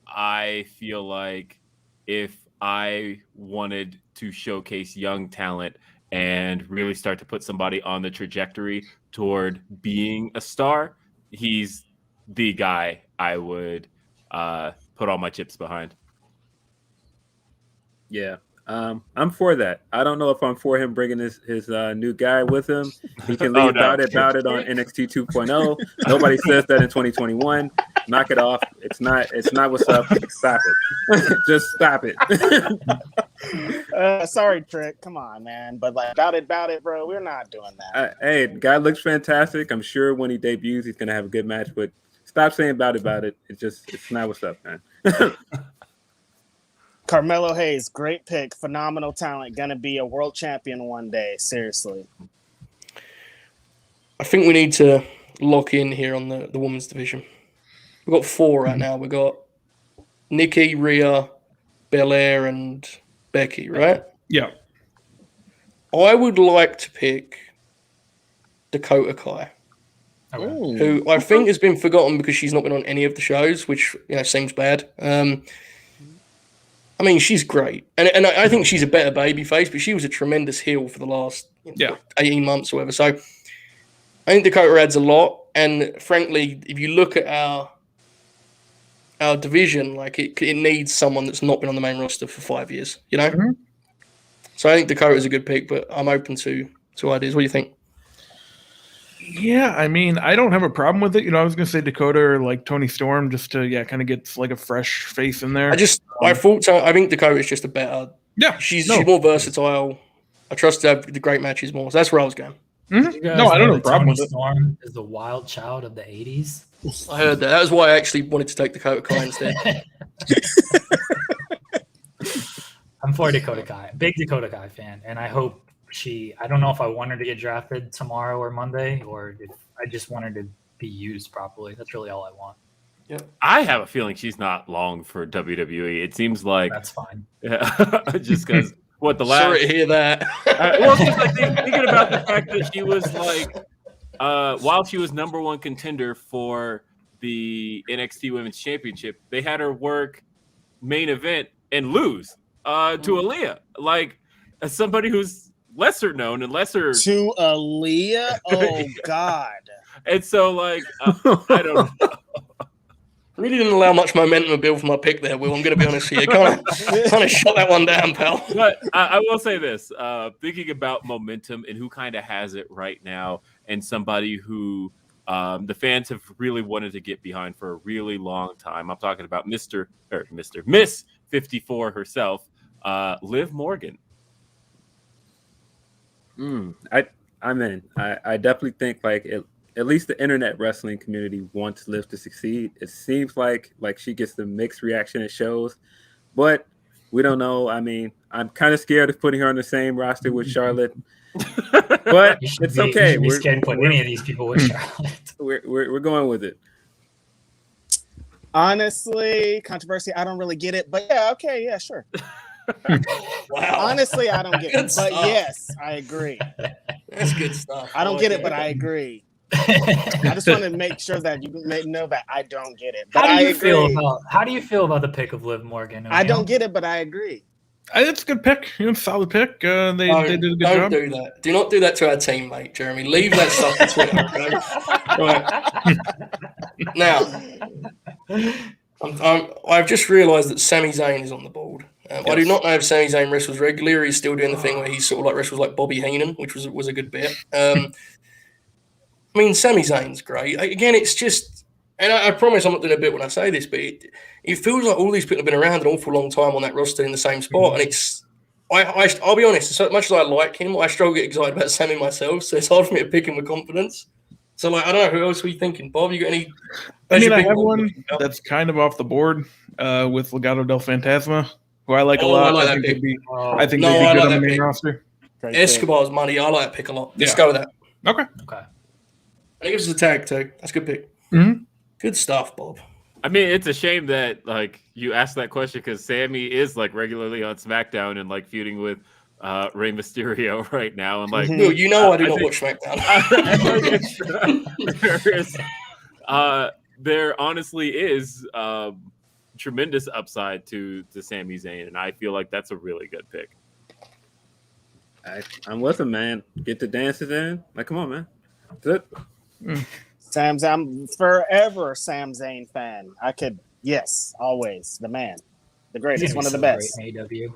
I feel like if I wanted to showcase young talent and really start to put somebody on the trajectory toward being a star, he's the guy I would put all my chips behind. Yeah. I'm for that. I don't know if I'm for him bringing his new guy with him. He can leave about it on NXT 2.0. Nobody says that in 2021. Knock it off. It's not what's up. Stop it. Just stop it. Sorry, Trick. Come on, man. But like, about it, bro. We're not doing that. Hey, guy looks fantastic. I'm sure when he debuts, he's gonna have a good match. But stop saying about it. It's not what's up, man. Carmelo Hayes, great pick, phenomenal talent, gonna be a world champion one day. Seriously. I think we need to lock in here on the women's division. We've got 4 right now. We've got Nikki, Rhea, Belair, and Becky, right? Yeah. I would like to pick Dakota Kai, who I think has been forgotten because she's not been on any of the shows, which seems bad. I mean, she's great, and I think she's a better babyface, but she was a tremendous heel for the last 18 months or whatever. So I think Dakota adds a lot, and frankly, if you look at our division, like it needs someone that's not been on the main roster for 5 years, Mm-hmm. So I think Dakota is a good pick, but I'm open to ideas. What do you think? Yeah, I mean, I don't have a problem with it. I was going to say Dakota or like Toni Storm just to, kind of get like a fresh face in there. I think Dakota is just a better. Yeah, she's more versatile. I trust her to have the great matches more. So that's where I was going. Mm-hmm. No, I don't have a problem with it. Storm is the wild child of the 80s. I heard that. That was why I actually wanted to take Dakota Kai instead. I'm for Dakota Kai. Big Dakota Kai fan. And I hope I don't know if I want her to get drafted tomorrow or Monday, or if I just want her to be used properly. That's really all I want. Yeah, I have a feeling she's not long for WWE. It seems like that's fine. Yeah, just because the last. Sorry to hear that. Thinking about the fact that she was like, while she was number 1 contender for the NXT Women's Championship, they had her work main event and lose to Aaliyah. Like, as somebody who's lesser known and lesser to Aaliyah. Oh God! And so, like, I don't know. Really didn't allow much momentum to build for my pick there, Will. I'm going to be honest here. Kind of shut that one down, pal. But I will say this: thinking about momentum and who kind of has it right now, and somebody who the fans have really wanted to get behind for a really long time. I'm talking about Miss 54 herself, Liv Morgan. I'm in. I definitely think like at least the internet wrestling community wants Liv to succeed. It seems like she gets the mixed reaction it shows, but we don't know. I mean, I'm kind of scared of putting her on the same roster with Charlotte, but it's okay. We're scared to put any of these people with Charlotte. We're going with it. Honestly, controversy. I don't really get it, but yeah, okay, yeah, sure. Wow. Honestly, I don't get it, but yes, I agree. That's good stuff. I don't get it, but I agree. I just want to make sure that you know that I don't get it. But how do you feel about the pick of Liv Morgan? I don't get it, but I agree. It's a good pick. Solid pick. They did a good job. Don't do that. Do not do that to our teammate, Jeremy. Leave that stuff to Twitter. Okay? Right. Now, I've just realised that Sami Zayn is on the board. Yes. I do not know if Sami Zayn wrestles regularly or he's still doing the thing where he sort of like wrestles like Bobby Heenan, which was a good bit. I mean, Sami Zayn's great. Again, it's just And I promise I'm not doing a bit when I say this, but it feels like all these people have been around an awful long time on that roster in the same spot. And it's, I'll be honest, as much as I like him, I struggle to get excited about Sammy myself. So it's hard for me to pick him with confidence. So, like, I don't know, who else were you thinking? Bob, you got any? I mean, I have one that's kind of off the board with Legado del Fantasma, who I like a lot. I like that pick. I think they'd be good on the main pick. roster. Escobar's money. I like that pick a lot. Let's go with that. Okay. Okay. And it gives us a tag, too. That's a good pick. Mm-hmm. Good stuff, Bob. I mean, it's a shame that like you asked that question because Sammy is like regularly on SmackDown and like feuding with Rey Mysterio right now, and like, no, you know, I do not watch SmackDown. There honestly is tremendous upside to Sami Zayn, and I feel like that's a really good pick. I'm with him, man. Get the dances in. Like, come on, man. That's it. I'm forever a Sam Zayn fan. Yes, always the man, the greatest, one of the best. AW.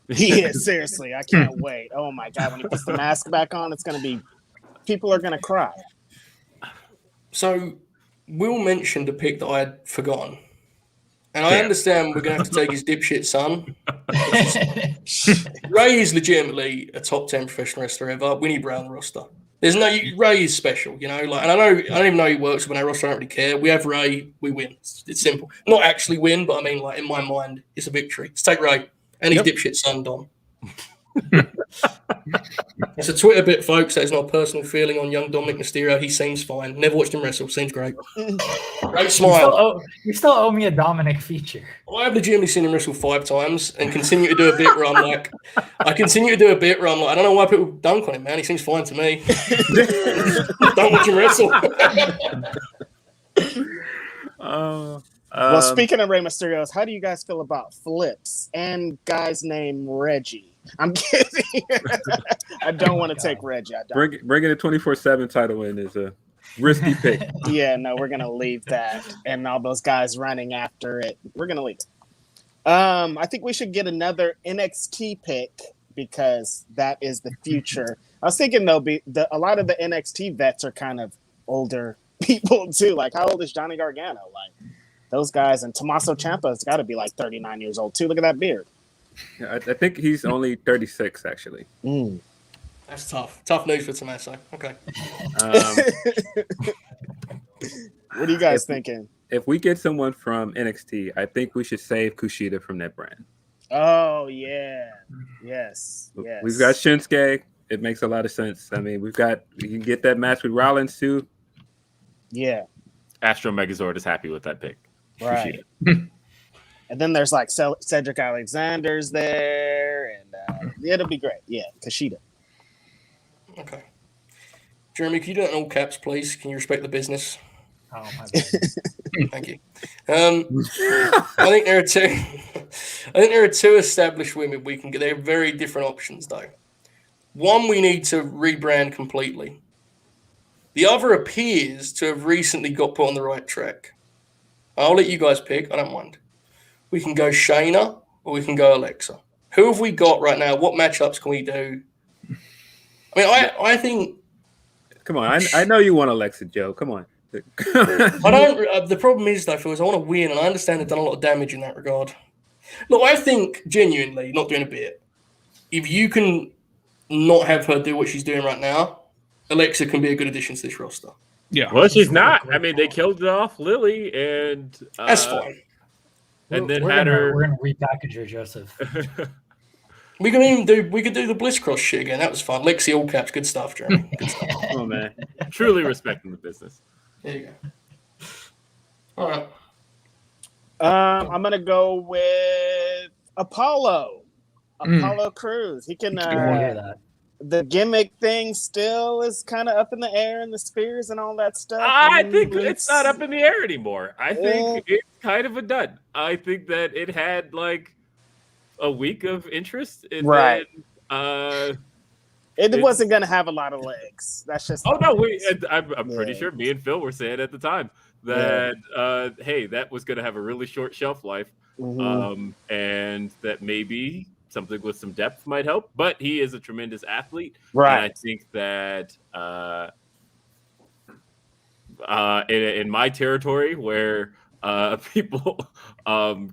He is, seriously. I can't wait. Oh my God, when he puts the mask back on, people are gonna cry. So, Will mentioned a pick that I had forgotten, and I understand we're gonna have to take his dipshit son. Ray is legitimately a top 10 professional wrestler ever. Winnie Brown roster. There's no Ray is special, you know. Like, and I don't even know he works with our roster. I don't really care. We have Ray, we win. It's simple. Not actually win, but I mean, like in my mind, it's a victory. Let's take Ray and his dipshit son, Dom. It's a Twitter bit, folks. That is not a personal feeling on young Dominic Mysterio. He seems fine. Never watched him wrestle. Seems great. Great smile. You still owe me a Dominic feature. I have legitimately seen him wrestle 5 times and continue to do a bit where I'm like, I don't know why people dunk on him, man. He seems fine to me. Don't watch him wrestle. Well, speaking of Rey Mysterios, how do you guys feel about flips and guys named Reggie? I'm kidding. I don't want to take Reggie. Bringing a 24/7 title in is a risky pick. Yeah, no, we're gonna leave that, and all those guys running after it. We're gonna leave it. I think we should get another NXT pick because that is the future. I was thinking though, a lot of the NXT vets are kind of older people too. Like, how old is Johnny Gargano? Like, those guys, and Tommaso Ciampa's got to be like 39 years old too. Look at that beard. Yeah, I think he's only 36 actually. That's tough. Tough news for Tommaso. Okay. What are you guys thinking? If we get someone from NXT, I think we should save Kushida from that brand. Oh yeah, yes. We've got Shinsuke. It makes a lot of sense. I mean, we can get that match with Rollins too. Yeah. Astro Megazord is happy with that pick. Right. And then there's like Cedric Alexander's there, and it'll be great. Yeah, Kushida. Okay. Jeremy, can you do that in all caps, please? Can you respect the business? Oh, my God. Thank you. I think there are two established women we can get. They're very different options, though. One we need to rebrand completely. The other appears to have recently got put on the right track. I'll let you guys pick. I don't mind. We can go Shayna or we can go Alexa. Who have we got right now? What matchups can we do? I mean, I think. Come on, I know you want Alexa, Joe. Come on. I don't. The problem is though, Phil, is I want to win, and I understand they've done a lot of damage in that regard. Look, I think genuinely, not doing a bit. If you can not have her do what she's doing right now, Alexa can be a good addition to this roster. Yeah. Well, she's not. I mean, they killed off Lily, and that's fine. And we're gonna repackage her, Joseph. We could do the Bliss Cross shit again. That was fun. Lexi all caps, good stuff, Jeremy. Good stuff. Oh man, truly respecting the business. There you go. All right. I'm gonna go with Apollo Crews. He can. The gimmick thing still is kind of up in the air, and the spears and all that stuff. I think it's not up in the air anymore. I think it's kind of a dud. I think that it had like a week of interest, and right? Then, it wasn't going to have a lot of legs. That's just. Oh no, I'm pretty sure me and Phil were saying at the time that hey, that was going to have a really short shelf life, and that maybe something with some depth might help, but he is a tremendous athlete. Right. And I think that in my territory where people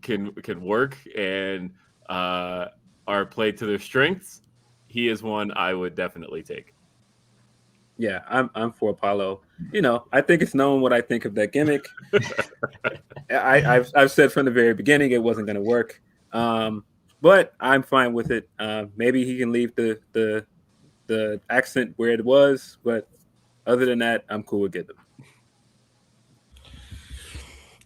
can work and are played to their strengths, he is one I would definitely take. Yeah, I'm for Apollo. I think it's known what I think of that gimmick. I've said from the very beginning it wasn't going to work, but I'm fine with it. Maybe he can leave the accent where it was, but other than that, I'm cool with getting them.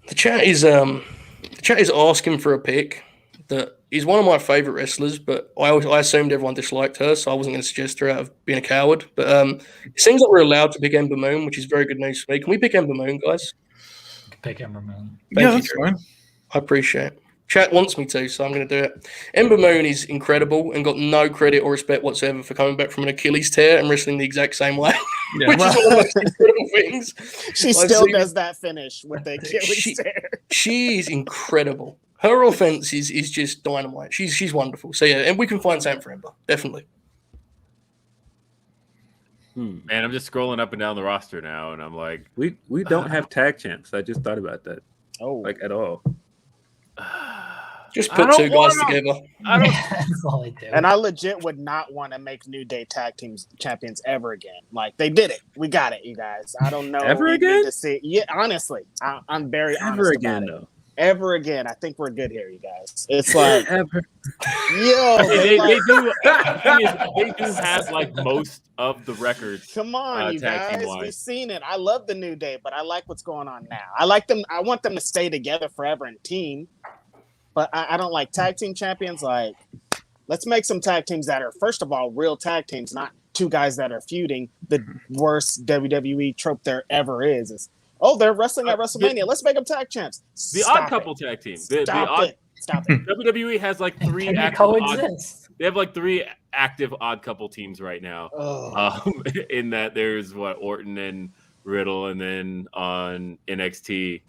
The chat is asking for a pick that is one of my favorite wrestlers, but I assumed everyone disliked her, so I wasn't going to suggest her out of being a coward. But it seems like we're allowed to pick Ember Moon, which is very good news for me. Can we pick Ember Moon, guys? Pick Ember Moon. Yeah, that's fine. I appreciate it. Chat wants me to, so I'm going to do it. Ember Moon is incredible and got no credit or respect whatsoever for coming back from an Achilles tear and wrestling the exact same way, which is one of the most incredible things. She still does that finish with the Achilles tear. She is incredible. Her offense is just dynamite. She's wonderful. So yeah, and we can find Sam for Ember, definitely. Man, I'm just scrolling up and down the roster now, and I'm like, we don't have tag champs. I just thought about that. Oh, Like at all. Just put two guys together. That's all I do. and I legit would not want to make New Day tag teams champions ever again. Like they did it. We got it, you guys. I don't know. Ever We again? need to see. Yeah, honestly, I'm very Ever honest again, about it. though. Ever again. I think we're good here, you guys. It's like, Ever. yo, they like, do. The thing is, they do have like most of the records. come on, you tag guys. team-wise. We've seen it. I love the New Day, but I like what's going on now. I like them. I want them to stay together forever and team. But I don't like tag team champions. Like, let's make some tag teams that are, first of all, real tag teams, not two guys that are feuding. The worst WWE trope there ever is they're wrestling at WrestleMania. Let's make them tag champs. The Odd Couple tag team. Stop it. WWE has like three Can you active. coexist? They have like three active Odd Couple teams right now. In that there's Orton and Riddle, and then on NXT,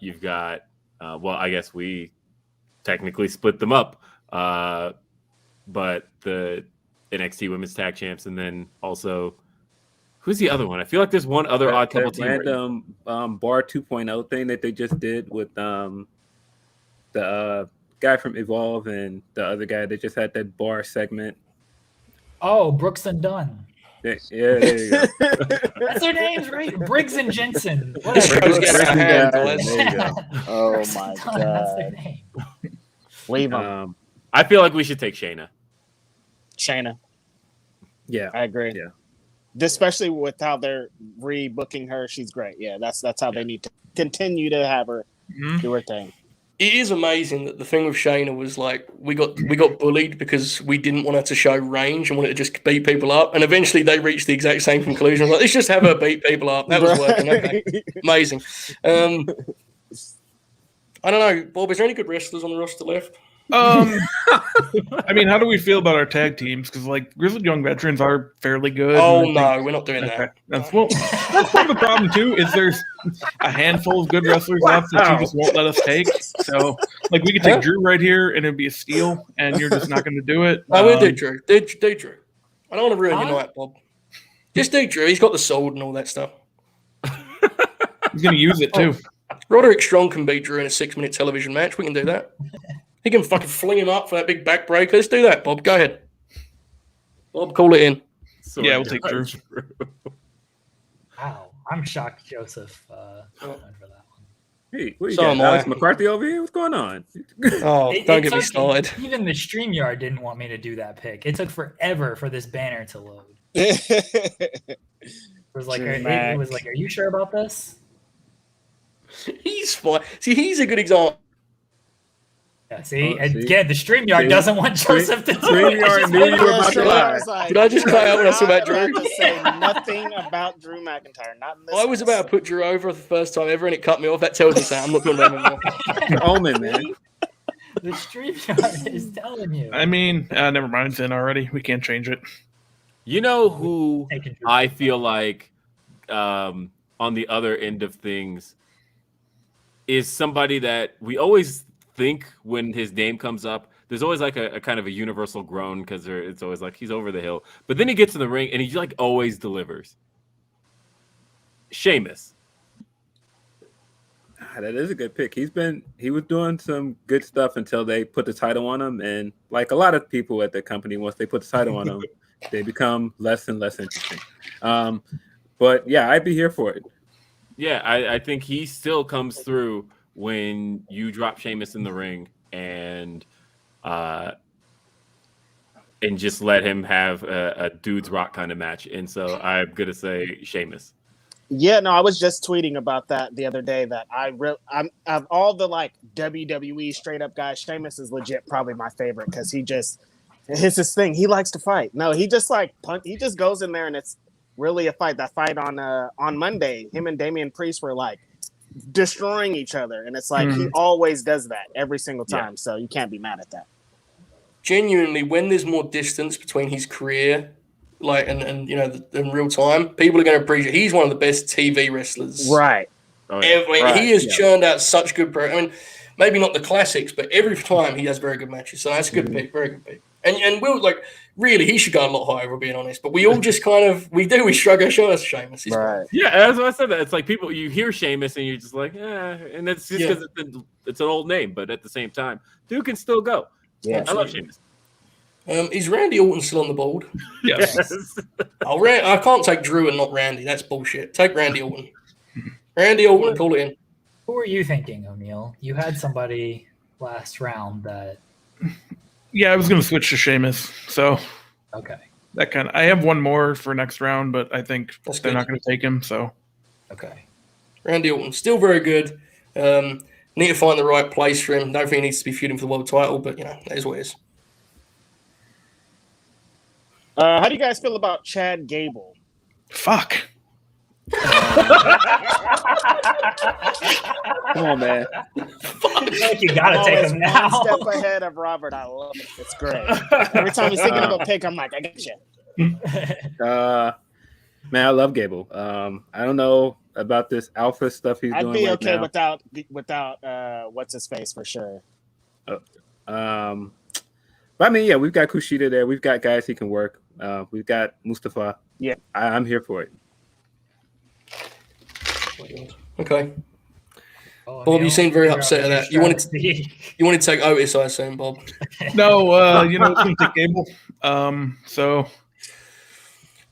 you've got. I guess we technically split them up, but the NXT Women's Tag Champs, and then also who's the other one? I feel like there's one other Odd Couple team. Random Bar 2.0 thing that they just did with the guy from Evolve and the other guy that just had that bar segment. Oh, Brooks and Dunn. Yeah, there you go. That's their names, right? Briggs and Jensen. This Whatever. show's getting out of hand, There boys. you go. Oh Brooks my and Dunn, that's their god. name. Leave them. I feel like we should take Shayna. Shayna. Yeah. I agree. Yeah. Especially with how they're rebooking her, she's great. Yeah, that's how they need to continue to have her do her thing. It is amazing that the thing with Shayna was like we got bullied because we didn't want her to show range and wanted to just beat people up, and eventually they reached the exact same conclusion. Like, let's just have her beat people up. That was working. Okay. Amazing. I don't know, Bob. Is there any good wrestlers on the roster left? I mean, how do we feel about our tag teams? Because like Grizzled Young Veterans are fairly good. Oh and I no, we're not doing think that. that's part of the problem too. Is there's a handful of good wrestlers left that you just won't let us take. So like we could take Drew right here, and it'd be a steal, and you're just not going to do it. No, we'll do Drew. Do Drew. I don't want to ruin your night, Bob. Just do Drew. He's got the sword and all that stuff. He's going to use it too. Roderick Strong can beat Drew in a 6-minute television match. We can do that. He can fucking fling him up for that big backbreaker. Let's do that, Bob. Go ahead. Bob, call it in. Yeah, we'll take Drew. Wow, I'm shocked Joseph went for that one. Hey, what you So got? am I. Alex McCarthy over here? What's going on? Oh, don't get me took- started. Even the StreamYard didn't want me to do that pick. It took forever for this banner to load. It was like, are you sure about this? He's fine. See, he's a good example. Yeah, see, Oh, see? again, the StreamYard See? doesn't want Joseph to do it. StreamYard It's knew you were about just- to lie. Did I just cut out when I saw about I'm Drew? about to say nothing about Drew McIntyre. Not in this I was about to put Drew over for the first time ever, and it cut me off. That tells me something. I'm not doing that anymore. Omen, man. The StreamYard is telling you. I mean, never mind. It's in already. We can't change it. You know who Taking Drew. I feel like on the other end of things is somebody that we always think when his name comes up, there's always like a kind of a universal groan because it's always like he's over the hill. But then he gets in the ring and he like always delivers. Sheamus. That is a good pick. He was doing some good stuff until they put the title on him, and like a lot of people at the company, once they put the title on him, they become less and less interesting. But yeah, I'd be here for it. Yeah, I think he still comes through when you drop Sheamus in the ring and just let him have a dude's rock kind of match. And so I'm gonna say Sheamus. Yeah, no, I was just tweeting about that the other day. That I'm of all the like WWE straight up guys, Sheamus is legit probably my favorite because it's his thing. He likes to fight. No, he just he just goes in there and it's really a fight. That fight on Monday, him and Damian Priest were like destroying each other, and it's like he always does that every single time. Yeah. So you can't be mad at that. Genuinely, when there's more distance between his career, like and you know, in real time, people are going to appreciate. He's one of the best TV wrestlers, right? He has churned out such good. I mean, maybe not the classics, but every time he has very good matches. So that's a good pick, very good pick. And we'll like really, he should go a lot higher. If we're being honest, but we all just kind of we shrug our shoulders. Sheamus, right? Yeah, that's what I said. That it's like people you hear Sheamus and you're just like, and it's just because it's an old name, but at the same time, dude can still go. Yeah, I love Sheamus. Is Randy Orton still on the board? Yes. I can't take Drew and not Randy. That's bullshit. Take Randy Orton. Randy Orton, call it in. Who were you thinking, O'Neal? You had somebody last round that. Yeah, I was going to switch to Sheamus. So okay, I have one more for next round, but I think they're not going to take him. So okay, Randy Orton still very good. Need to find the right place for him. Don't think he needs to be feuding for the world title, but you know, that is what it is. How do you guys feel about Chad Gable? Fuck. Come on, man. Like you gotta take him now. One step ahead of Robert. I love it. It's great. Every time he's thinking of a pick, I'm like, I get you. Man, I love Gable. I don't know about this alpha stuff he's doing. I'd be right okay now. without what's his face for sure. But I mean, yeah, we've got Kushida there. We've got guys he can work. We've got Mustafa. Yeah, I'm here for it. Okay. Bob, you seem very upset at that. You wanted to take Otis, I assume, Bob. No, you know, it's going to take Gable. So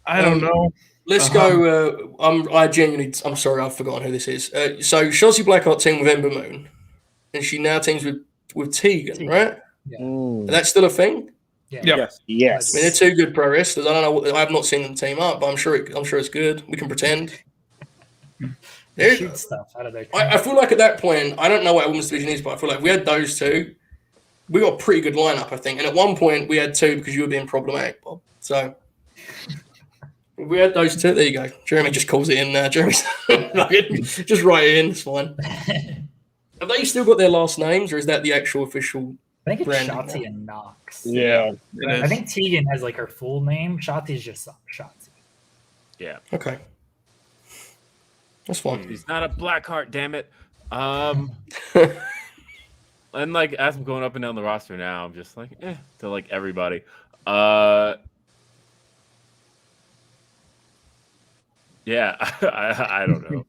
I don't know. Let's go. I'm sorry, I've forgotten who this is. So Shotzi Blackheart teamed with Ember Moon, and she now teams with Tegan, right? Yeah. That's still a thing. Yeah. Yes. I mean, they're two good pro wrestlers. I don't know. I have not seen them team up, but I'm sure it's good. We can pretend. Shoot stuff out of their I feel like at that point, I don't know what our women's division is, but I feel like if we had those two, we got a pretty good lineup, I think. And at one point, we had two because you were being problematic, Bob. So if we had those two. There you go. Jeremy just calls it in now. Jeremy's just write it in. It's fine. Have they still got their last names, or is that the actual official? I think it's branding Shotzi now? and Knox. Yeah. I think Tegan has like her full name. Shotzi's just Shotzi. Yeah. Okay. That's fine. He's not a Blackheart, damn it. And like as I'm going up and down the roster now, I'm just like, to like everybody. Yeah, I don't know.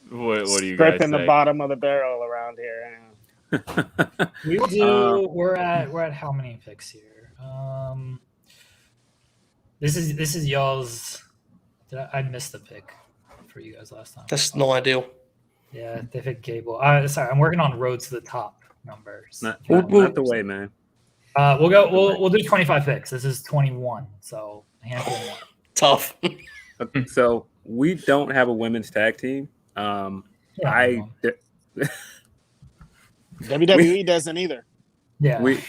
What do you guys Scraping say? the bottom of the barrel around here. We do. We're at how many picks here? This is y'all's. I missed the pick for you guys last time. That's not ideal. Yeah, they picked Gable. Sorry, I'm working on road to the top numbers. Not the way, man. We'll go. We'll do 25 picks. This is 21, so a handful more. Tough. Okay, so we don't have a women's tag team. WWE doesn't either. Yeah, we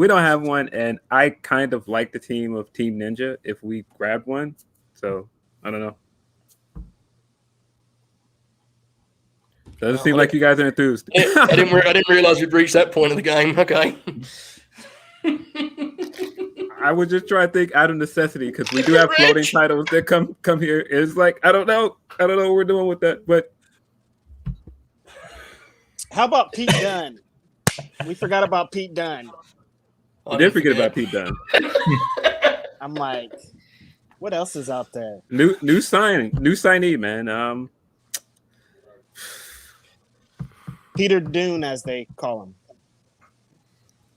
don't have one, and I kind of like the team of Team Ninja if we grabbed one. So I don't know. Doesn't seem like you guys are enthused. I didn't realize we'd reached that point of the game. Okay. I would just try to think out of necessity because we do have floating titles that come here. It's like I don't know what we're doing with that, but how about Pete Dunne? We forgot about Pete Dunne. I did forget about Pete Dunne. I'm like, What else is out there? New signee, man. Peter Dune, as they call him.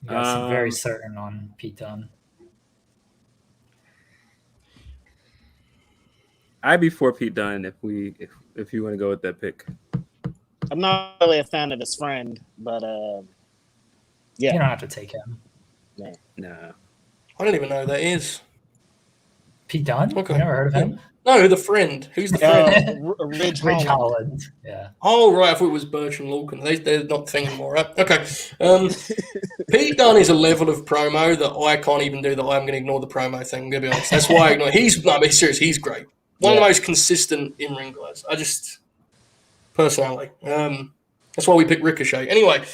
You guys seem very certain on Pete Dunne. I'd be for Pete Dunne if you want to go with that pick. I'm not really a fan of his friend, but yeah. You don't have to take him. Nah. I don't even know who that is. Pete Dunne? Okay. You never heard of him? No, the friend. Who's the friend? Ridge Ridge Holland. Holland. Yeah. Oh, right. I thought it was Bertrand Lorcan. They're not the thing anymore, right? Okay. Pete Dunne is a level of promo that I can't even do that I'm going to ignore the promo thing. I'm going to be honest. That's why I ignore. I'm serious. He's great. One of the most consistent in-ring guys. I just, personally. That's why we picked Ricochet. Anyway,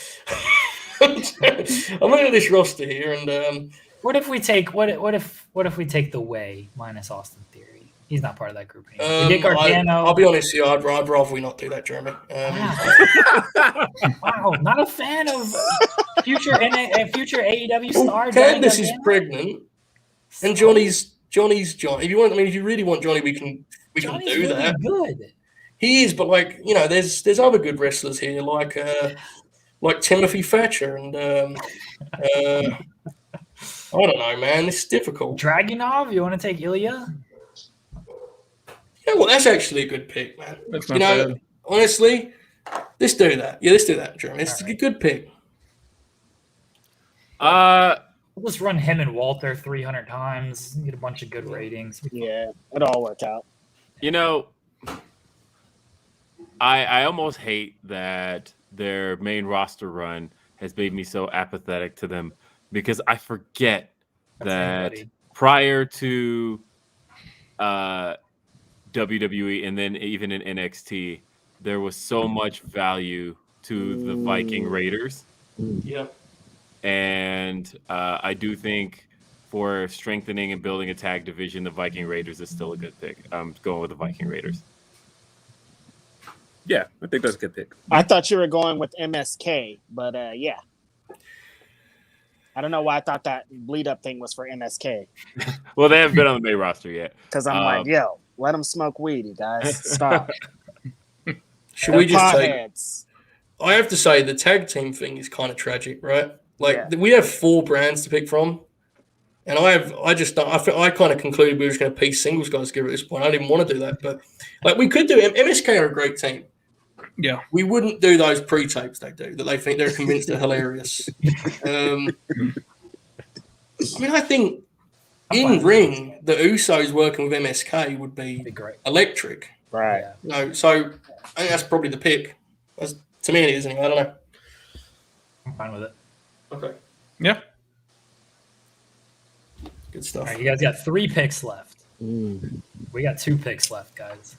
I'm looking at this roster here, and what if we take the Way minus Austin Theory? He's not part of that group anymore. We get Gargano. I'll be honest here. I'd rather we not do that, Jeremy. Wow, not a fan of future AEW star. Candice is pregnant, and Johnny's John. If you really want Johnny, we can Johnny's do really that. Good. He is, but there's other good wrestlers here, like Timothy Thatcher, and I don't know, man. It's difficult. Dragunov, you want to take Ilya? You know what? That's actually a good pick, man. That's not bad. Honestly, let's do that. Yeah, let's do that, Jeremy. It's a good pick. We'll just run him and Walter 300 times, get a bunch of good ratings. Yeah, it'll all work out. You know, I almost hate that their main roster run has made me so apathetic to them, because I forget that prior to WWE and then even in NXT, there was so much value to the Viking Raiders. Yeah. And I do think for strengthening and building a tag division, the Viking Raiders is still a good pick. I'm going with the Viking Raiders. Yeah, I think that's a good pick. I thought you were going with MSK, but yeah. I don't know why I thought that bleed up thing was for MSK. Well, they haven't been on the main roster yet. Because I'm like, yo, let them smoke weed, you guys. Stop. Should we just take? Heads. I have to say the tag team thing is kind of tragic, right? Like we have 4 brands to pick from, and I kind of concluded we were just going to piece singles guys together at this point. I didn't want to do that, but like we could do MSK are a great team. Yeah, we wouldn't do those pre-tapes they do that they think they're convinced are hilarious. I methink in ring the Usos working with MSK would be great, electric. Right. No, so I think that's probably the pick. To me, it is anyway. I don't know. I'm fine with it. Okay. Yeah. Good stuff. All right, you guys got 3 picks left. We got 2 picks left, guys.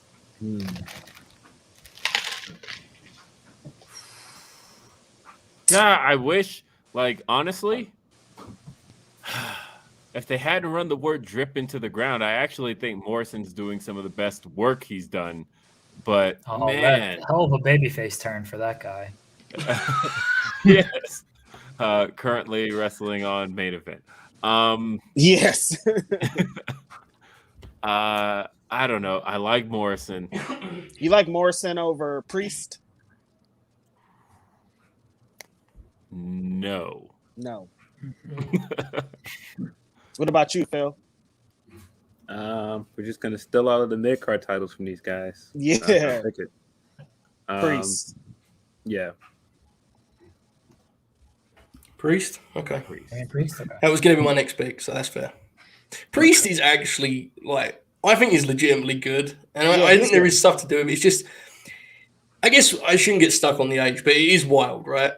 Yeah, I wish, honestly, if they hadn't run the word drip into the ground, I actually think Morrison's doing some of the best work he's done. But, man. Hell of a babyface turn for that guy. Yes. Currently wrestling on Main Event. Yes. I don't know. I like Morrison. You like Morrison over Priest? No. What about you, Phil? We're just gonna steal all of the mid-card titles from these guys. Yeah. Priest. Yeah. Priest? Okay. Priest. Okay. That was going to be my next pick, so that's fair. Priest is actually, I think he's legitimately good. And I think there is stuff to do with it. It's just, I guess I shouldn't get stuck on the age, but it is wild, right?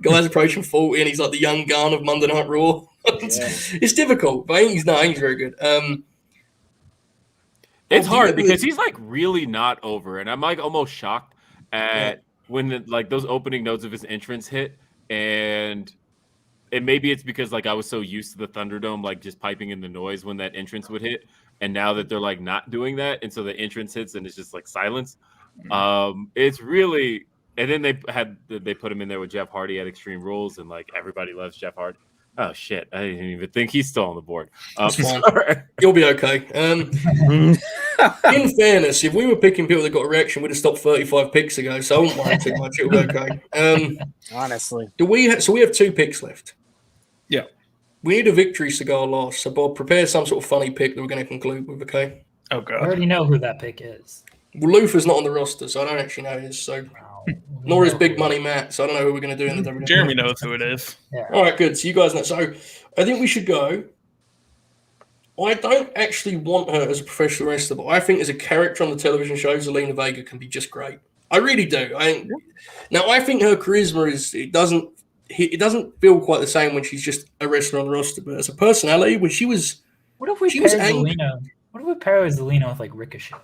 Guys approaching 40 and he's like the young gun of Monday Night Raw. It's difficult, but I think he's very good. It's hard because he's really not over. And I'm almost shocked at when those opening notes of his entrance hit. And maybe it's because I was so used to the Thunderdome, just piping in the noise when that entrance would hit. And now that they're not doing that. And so the entrance hits and it's just silence. It's really, and then they put him in there with Jeff Hardy at Extreme Rules and everybody loves Jeff Hardy. Oh shit! I didn't even think he's still on the board. That's fine. You'll be okay. In fairness, if we were picking people that got a reaction, we'd have stopped 35 picks ago. So I won't worry too much. It'll be okay. Honestly, so we have 2 picks left. Yeah. We need a victory cigar last. So Bob, prepare some sort of funny pick that we're going to conclude with. Okay. Oh I god. already know who that pick is. Well, Luther's not on the roster, so I don't actually know his. So nor is Big Money Matt. So I don't know who we're going to do in the WWE. Jeremy knows who it is. Yeah. All right, good. So you guys know. So I think we should go. I don't actually want her as a professional wrestler, but I think as a character on the television show, Zelina Vega can be just great. I really do. Now I think her charisma it doesn't feel quite the same when she's just a wrestler on the roster, but as a personality, when she was, What if we she pair was angry. Zelina? What if we pair Zelina with like Ricochet?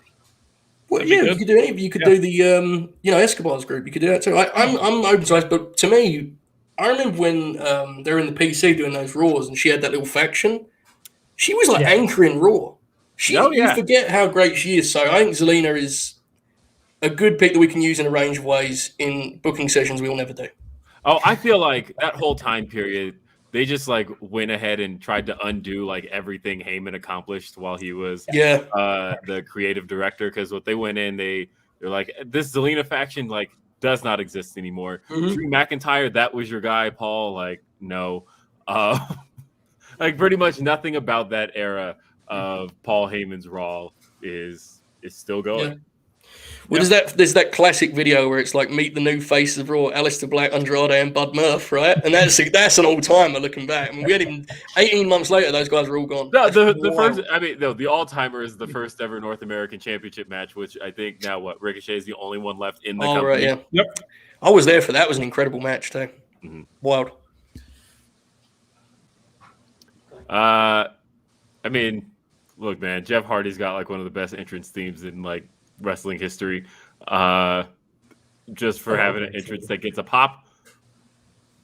Well, That'd be yeah, good. you could do anything. You could do the Escobar's group. You could do that too. I'm open to it, but to me, I remember when they're in the PC doing those Raws, and she had that little faction. She was like anchoring Raw. You forget how great she is. So I think Zelina is a good pick that we can use in a range of ways in booking sessions we'll never do. Oh, I feel like that whole time period, they just like went ahead and tried to undo like everything Heyman accomplished while he was the creative director. Because what they went in, they're like, this Zelina faction like does not exist anymore. Drew McIntyre, that was your guy, Paul. Like, no. Like pretty much nothing about that era of Paul Heyman's Raw is still going. Yeah. Well, there's that classic video where it's like meet the new faces of Raw, Aleister Black, Andrade, and Bud Murph, right? And that's an all timer looking back. I mean, we had even 18 months later, those guys were all gone. No, the first, I mean, no, the all timer is the first ever North American Championship match, which I think now Ricochet is the only one left in the company. Right, yeah. Yep. I was there for that. It was an incredible match too. Mm-hmm. Wild. I mean, look, man, Jeff Hardy's got like one of the best entrance themes in like wrestling history. Just for having an entrance that gets a pop,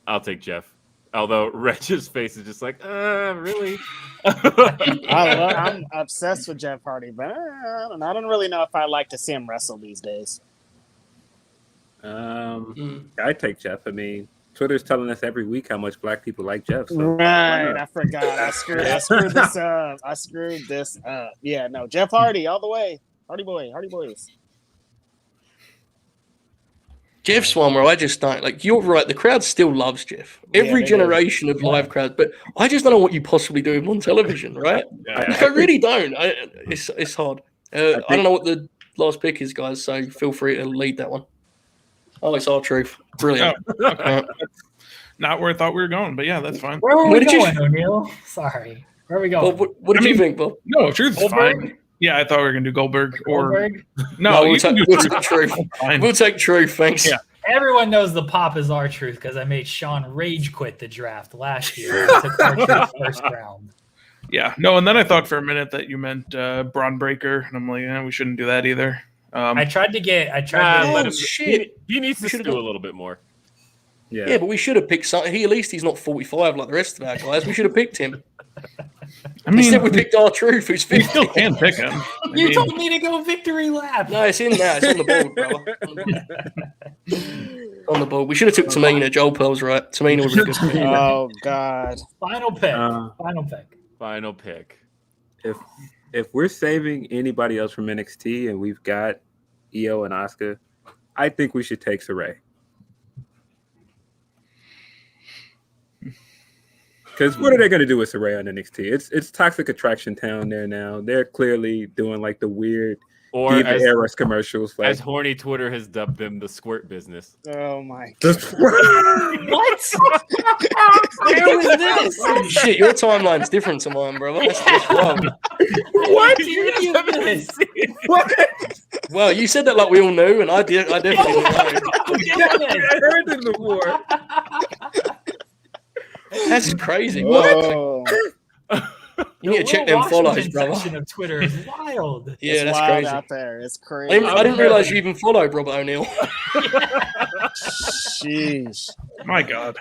I'll take Jeff. Although Reg's face is just like, really? I'm obsessed with Jeff Hardy, but I don't really know if I like to see him wrestle these days. I take Jeff. I mean, Twitter's telling us every week how much black people like Jeff. So. Right, I forgot. I screwed this up. I screwed this up. Yeah, no, Jeff Hardy all the way. Hardy boys. Jeff's one where I just don't like. You're right. The crowd still loves Jeff. Every generation of live crowds, but I just don't know what you possibly do with him on television, right? I really don't. It's hard. I don't know what the last pick is, guys. So feel free to lead that one. Oh, it's R-Truth. Brilliant. Oh, okay. Not where I thought we were going, but yeah, that's fine. Where were we going, O'Neill? Sorry. Where are we going? Bob, what did you think, Bob? No, Truth's fine. Yeah, I thought we were going to do Goldberg. No, we'll take Truth. We'll take Truth, thanks. Yeah. Everyone knows the pop is R-Truth because I made Sean rage quit the draft last year. I took R-Truth first round. Yeah, no, and then I thought for a minute that you meant Braun Breaker, and I'm like, we shouldn't do that either. I tried to let him. Shit. He needs to do a little bit more. Yeah, but we should have picked something. At least he's not 45 like the rest of our guys. We should have picked him. I mean, instead we picked R-Truth, who's 50. You still can pick him. You told me to go victory lap. No, it's in there. It's on the board, brother. On the board. We should have took Tamina. Joel Pearl's right. Tamina would be good. Oh, God. Final pick. If we're saving anybody else from NXT and we've got Io and Asuka, I think we should take Saray. Because what are they going to do with Saray on NXT? It's Toxic Attraction Town there now. They're clearly doing like the weird Diva Eras commercials. Like, as horny Twitter has dubbed them, the squirt business. Oh my What? Where was this? Shit, your timeline's different to mine, brother. That's wrong. What? You this? Well, you said that like we all knew, and I definitely didn't know. I heard it before. That's crazy. Whoa. You need to check them follows, brother. Section of Twitter is wild. Yeah, it's that's wild crazy. out there. It's crazy. I didn't realize you even followed Robert O'Neill. Jeez. My God.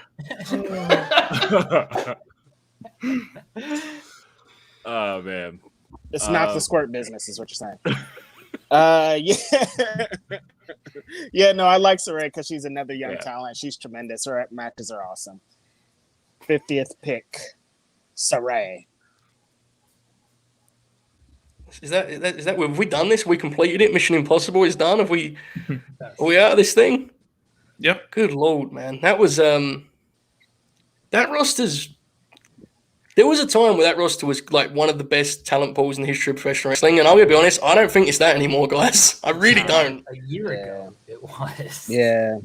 Oh man. It's not the squirt business, is what you're saying. Yeah, no, I like Saray because she's another young talent. She's tremendous. Her matches are awesome. 50th pick, Saray. Is that have we done this? We completed it. Mission Impossible is done. Are we out of this thing? Yep. Good Lord, man. That was that roster's. There was a time where that roster was like one of the best talent pools in the history of professional wrestling, and I'm gonna be honest, I don't think it's that anymore, guys. I really don't. A year ago, it was. Yeah.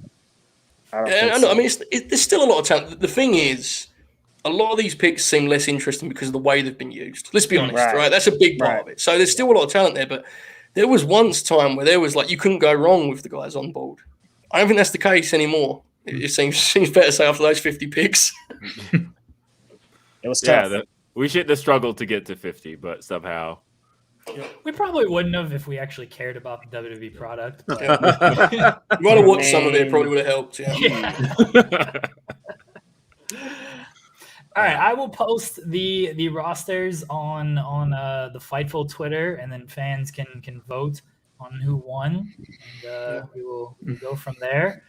I mean, there's still a lot of talent. The thing is, a lot of these picks seem less interesting because of the way they've been used. Let's be honest, right? That's a big part of it. So there's still a lot of talent there, but there was once time where there was like you couldn't go wrong with the guys on board. I don't think that's the case anymore. It seems fair to say after those 50 picks. It was tough. Yeah, we shouldn't have struggled to get to 50, but somehow. We probably wouldn't have if we actually cared about the WWE product. But... You might have watched some of it, probably would have helped. Yeah. All right, I will post the rosters on the Fightful Twitter, and then fans can vote on who won, and we'll go from there.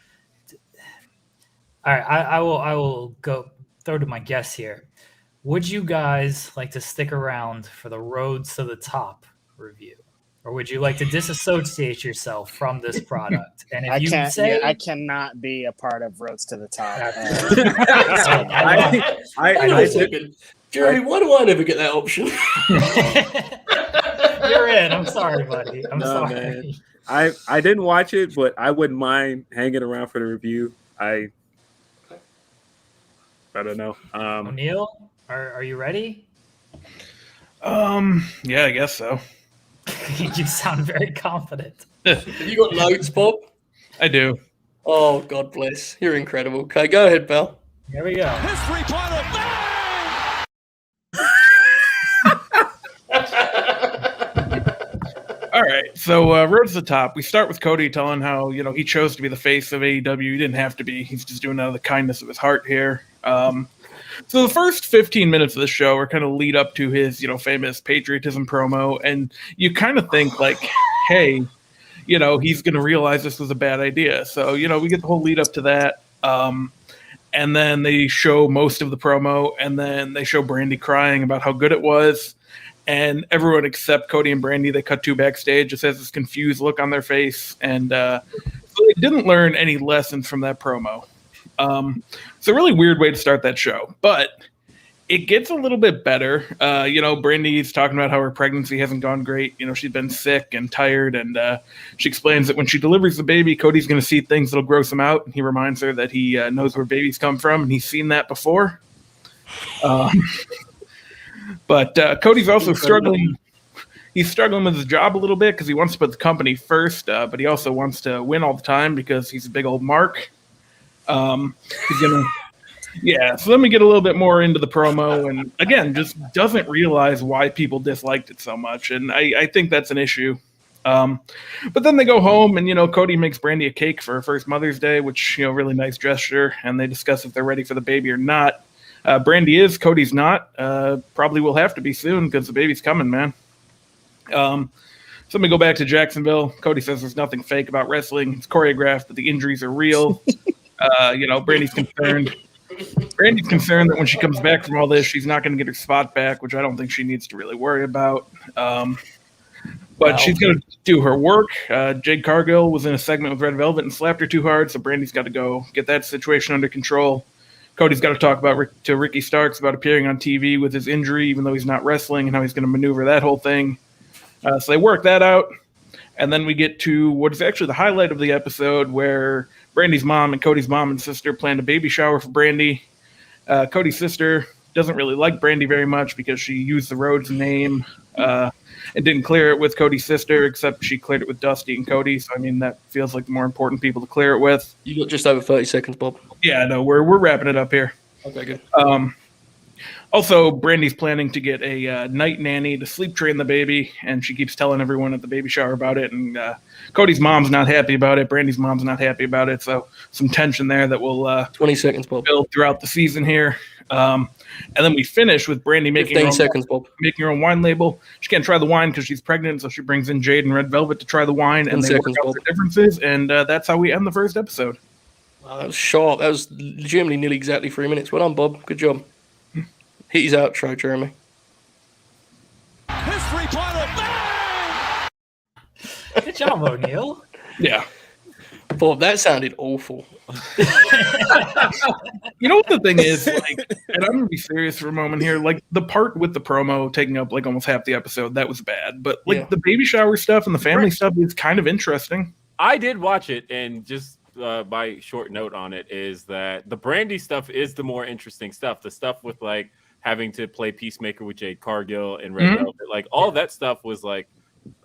All right, I will go throw to my guess here. Would you guys like to stick around for the Roads to the Top review, or would you like to disassociate yourself from this product? And if I cannot be a part of Roads to the Top. Jeremy, why do I never get that option? You're in. I'm sorry, buddy. I'm sorry. Man. I didn't watch it, but I wouldn't mind hanging around for the review. I don't know. O'Neal, are you ready? Yeah, I guess so. You sound very confident. Have you got notes, Bob? I do. Oh, God bless. You're incredible. Okay, go ahead, pal. Here we go. History final. All right, so Road to the Top. We start with Cody telling how he chose to be the face of AEW. He didn't have to be. He's just doing it out of the kindness of his heart here. So the first 15 minutes of the show are kind of lead up to his famous patriotism promo, and you kind of think like, hey, he's going to realize this was a bad idea. So we get the whole lead up to that, and then they show most of the promo, and then they show Brandy crying about how good it was. And everyone except Cody and Brandy, they cut to backstage, just has this confused look on their face. And so they didn't learn any lessons from that promo. It's a really weird way to start that show. But it gets a little bit better. Brandy's talking about how her pregnancy hasn't gone great. She's been sick and tired. And she explains that when she delivers the baby, Cody's going to see things that'll gross him out. And he reminds her that he knows where babies come from. And he's seen that before. But Cody's also struggling. He's struggling with his job a little bit because he wants to put the company first, but he also wants to win all the time because he's a big old mark. So let me get a little bit more into the promo, and again, just doesn't realize why people disliked it so much, and I think that's an issue. But then they go home, and Cody makes Brandy a cake for her first Mother's Day, which really nice gesture, and they discuss if they're ready for the baby or not. Brandy is, Cody's not. Probably will have to be soon because the baby's coming, man. So let me go back to Jacksonville. Cody says there's nothing fake about wrestling. It's choreographed, but the injuries are real. Brandy's concerned. Brandy's concerned that when she comes back from all this, she's not going to get her spot back, which I don't think she needs to really worry about. But she's going to do her work. Jade Cargill was in a segment with Red Velvet and slapped her too hard, so Brandy's got to go get that situation under control. Cody's got to talk to Ricky Starks about appearing on TV with his injury, even though he's not wrestling, and how he's going to maneuver that whole thing. So they work that out, and then we get to what is actually the highlight of the episode, where Brandy's mom and Cody's mom and sister planned a baby shower for Brandy. Cody's sister doesn't really like Brandy very much because she used the Rhodes name and didn't clear it with Cody's sister, except she cleared it with Dusty and Cody. So, that feels like the more important people to clear it with. You got just over 30 seconds, Bob. Yeah, no, we're wrapping it up here. Okay, good. Also, Brandy's planning to get a night nanny to sleep train the baby, and she keeps telling everyone at the baby shower about it. And Cody's mom's not happy about it. Brandy's mom's not happy about it. So some tension there that will 20 seconds, Bob. Build throughout the season here. And then we finish with Brandy making her own wine label. She can't try the wine because she's pregnant, so she brings in Jade and Red Velvet to try the wine, and they work out the differences. And that's how we end the first episode. That was sharp. That was legitimately nearly exactly 3 minutes. Well done, Bob. Good job. Hit his outro, Jeremy. History pilot. Good job, O'Neill. Yeah. Bob, that sounded awful. You know what the thing is, like, and I'm gonna be serious for a moment here. Like the part with the promo taking up like almost half the episode, that was bad. But like the baby shower stuff and the family stuff is kind of interesting. I did watch it, and just my short note on it is that the Brandy stuff is the more interesting stuff. The stuff with like having to play Peacemaker with Jade Cargill and Red Velvet, like all that stuff was like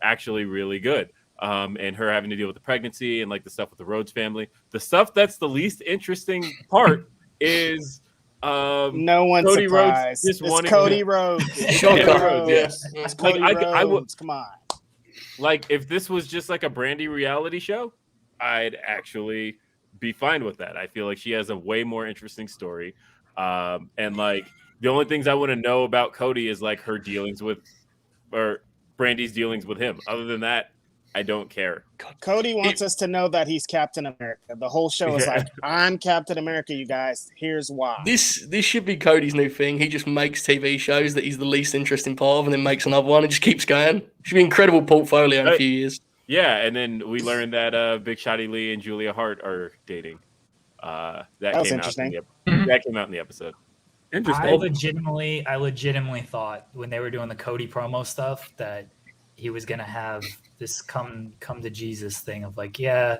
actually really good. And her having to deal with the pregnancy and like the stuff with the Rhodes family. The stuff that's the least interesting part is no one's Cody surprised. Rhodes. It's Cody Rhodes. It's Cody Rhodes. Yes. It's Cody Rhodes. Come on. Like if this was just like a Brandy reality show, I'd actually be fine with that. I feel like she has a way more interesting story. And like the only things I want to know about Cody is like her dealings with, or Brandy's dealings with him. Other than that, I don't care. Cody wants us to know that he's Captain America. The whole show is like, I'm Captain America, you guys. Here's why. This should be Cody's new thing. He just makes TV shows that he's the least interesting part of and then makes another one and just keeps going. Should be an incredible portfolio in a few years. Yeah, and then we learned that Big Shotty Lee and Julia Hart are dating. That was came interesting. That came out in the episode. Interesting. I legitimately thought when they were doing the Cody promo stuff that he was gonna have this come to Jesus thing of like, yeah,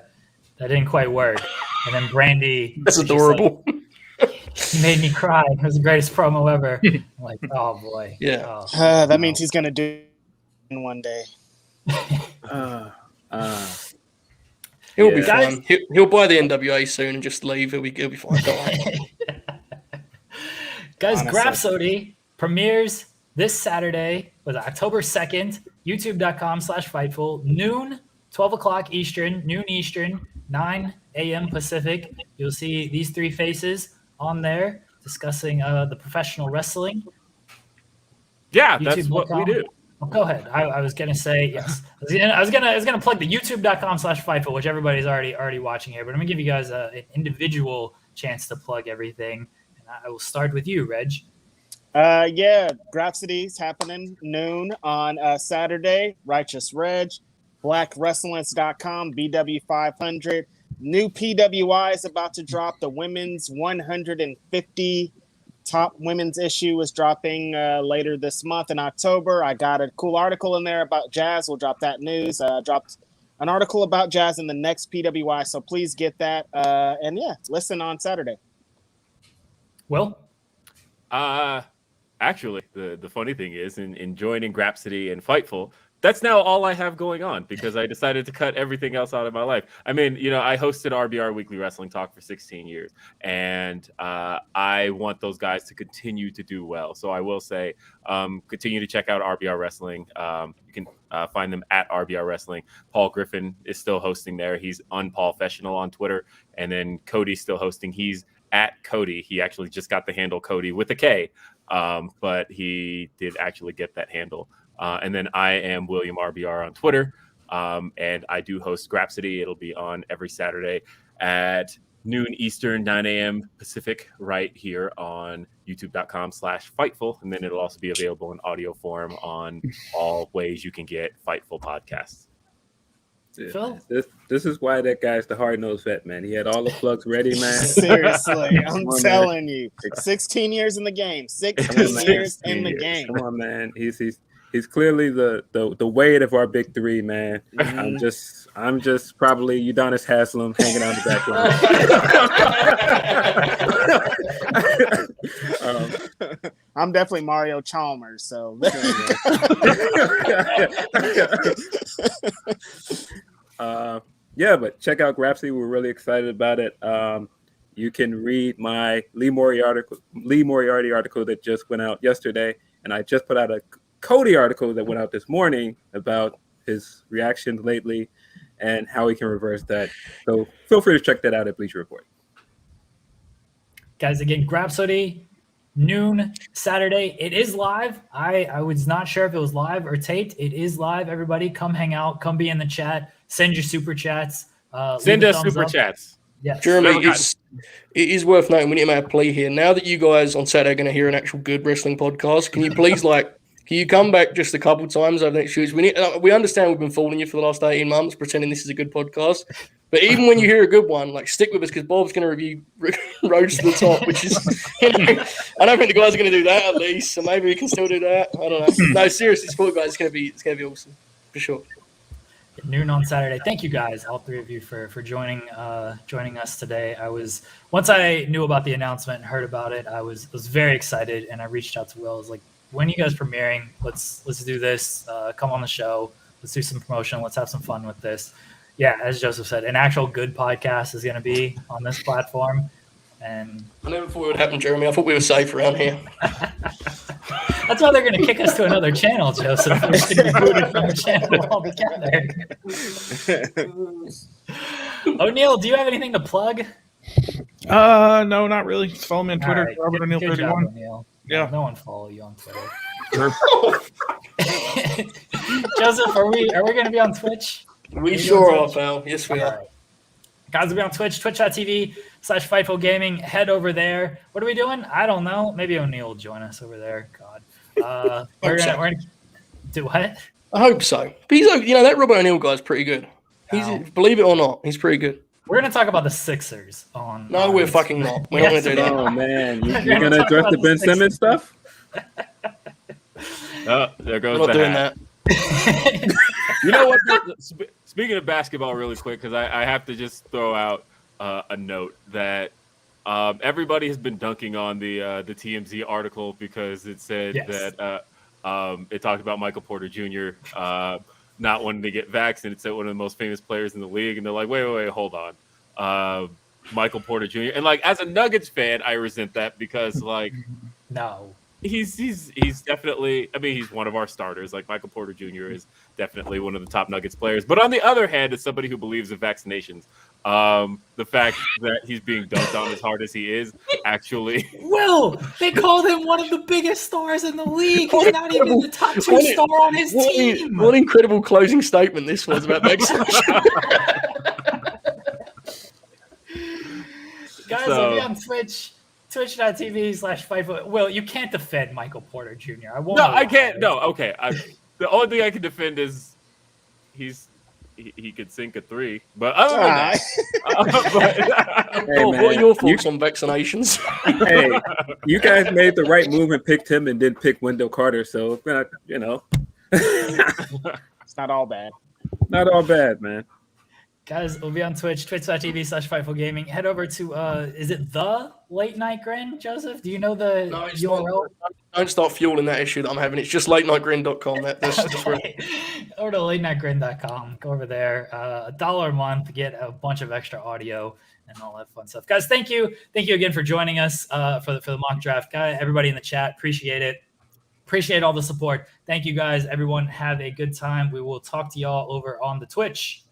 that didn't quite work. And then Brandy, that's adorable. Like, he made me cry. It was the greatest promo ever. I'm like, oh boy. Yeah. That means he's gonna do it in one day. He'll be fine. He'll buy the NWA soon and just leave. He'll be fine. Guys, Honestly. Grapsody premieres this Saturday, was October 2nd, youtube.com/Fightful, noon, 12 o'clock Eastern, noon Eastern, 9 a.m. Pacific. You'll see these three faces on there discussing the professional wrestling. Yeah, that's what we do. Oh, go ahead. I was gonna say yes. I was gonna plug the youtube.com/Fightful, which everybody's already watching here, but I'm gonna give you guys an individual chance to plug everything. And I will start with you, Reg. Grapsody's happening noon on Saturday. Righteous Reg, blackwrestlers.com, BW500. New PWI is about to drop. The women's 150 top women's issue is dropping later this month in October. I got a cool article in there about Jazz. We'll drop that news. Dropped an article about Jazz in the next PWI, so please get that. And listen on Saturday. Will? Actually, the funny thing is, in joining Grapsody and Fightful, that's now all I have going on because I decided to cut everything else out of my life. I mean, I hosted RBR Weekly Wrestling Talk for 16 years, and I want those guys to continue to do well. So I will say, continue to check out RBR Wrestling. You can find them at RBR Wrestling. Paul Griffin is still hosting there. He's unPaulfessional on Twitter, and then Cody's still hosting. He's at Cody. He actually just got the handle Cody with a K, but he did actually get that handle. And then I am William RBR on Twitter, and I do host Grapsody. It'll be on every Saturday at noon Eastern, 9 a.m. Pacific, right here on youtube.com/Fightful. And then it'll also be available in audio form on all ways you can get Fightful podcasts. Phil? This is why that guy's the hard-nosed vet, man. He had all the plugs ready, man. Seriously, I'm telling you. 16 years in the game. 16 years in the game. Come on, man. He's clearly the weight of our big three, man. Mm-hmm. I'm just probably Udonis Haslam hanging out in the background. I'm definitely Mario Chalmers, so but check out Grapsody. We're really excited about it. You can read my Lee Moriarty article that just went out yesterday, and I just put out a Cody article that went out this morning about his reactions lately and how he can reverse that. So feel free to check that out at Bleacher Report. Guys, again, Grapsody, noon Saturday. It is live. I was not sure if it was live or taped. It is live. Everybody come hang out. Come be in the chat. Send your super chats. Send us super chats. Yes. Jeremy, it is worth noting, we need to make a plea here. Now that you guys on Saturday are going to hear an actual good wrestling podcast, can you please, can you come back just a couple times over the next few weeks? We understand we've been fooling you for the last 18 months, pretending this is a good podcast. But even when you hear a good one, stick with us, because Bob's going to review Roads to the Top, which is, I don't think the guys are going to do that at least, so maybe we can still do that. I don't know. No, seriously, sport guys, it's going to be awesome for sure. Noon on Saturday. Thank you guys, all three of you, for joining us today. Once I knew about the announcement and heard about it, I was very excited, and I reached out to Will. I was like, when are you guys premiering? Let's do this. Come on the show. Let's do some promotion. Let's have some fun with this. Yeah, as Joseph said, an actual good podcast is going to be on this platform. And I never thought it would happen, Jeremy. I thought we were safe around here. That's why they're going to kick us to another channel, Joseph. We're just going to be booted from the channel altogether. O'Neill, do you have anything to plug? No, not really. Just follow me on Twitter, Right. Robert O'Neill Good 31. job, O'Neill. Yeah. No one follow you on Twitter. Joseph, are we going to be on Twitch? We sure are, pal. Yes, we are. Right. Guys, we'll be on Twitch, twitch.tv/Fightful Gaming. Head over there. What are we doing? I don't know. Maybe O'Neill will join us over there. God. We're gonna do what? I hope so. But that Robert O'Neill guy's pretty good. Believe it or not, he's pretty good. We're going to talk about the Sixers on. No, we're fucking not. We're not going to do that. Oh, man. You're going to address the Ben Simmons stuff? Oh, there goes We're not the doing hat. that. You know what? Speaking of basketball really quick, because I have to just throw out a note that everybody has been dunking on the TMZ article because it said that it talked about Michael Porter Jr. Not wanting to get vaccinated. It said one of the most famous players in the league, and they're like, wait, hold on. Michael Porter Jr. And as a Nuggets fan, I resent that because no. He's definitely, he's one of our starters. Michael Porter Jr. is definitely one of the top Nuggets players. But on the other hand, as somebody who believes in vaccinations, the fact that he's being dunked on as hard as he is actually. Will, they called him one of the biggest stars in the league. He's not even the top 2 star on his team. What an incredible closing statement this was about vaccination. Guys, we'll be on Twitch. Twitch.tv/Fightful. Will, you can't defend Michael Porter Jr. I won't. No, I can't. No, okay. The only thing I can defend is he could sink a 3. But other than that, what are your thoughts on vaccinations? Hey, you guys made the right move and picked him and didn't pick Wendell Carter. So, It's not all bad. Not all bad, man. Guys, we'll be on Twitch, twitch.tv/Fightful Gaming. Head over to, is it The Late Night Grin, Joseph? Do you know the URL? Don't start fueling that issue that I'm having. It's just latenightgrin.com. That's where... Over to latenightgrin.com. Go over there. $1 a month, get a bunch of extra audio and all that fun stuff. Guys, thank you. Thank you again for joining us for the mock draft. Guys, everybody in the chat, appreciate it. Appreciate all the support. Thank you, guys. Everyone, have a good time. We will talk to y'all over on the Twitch.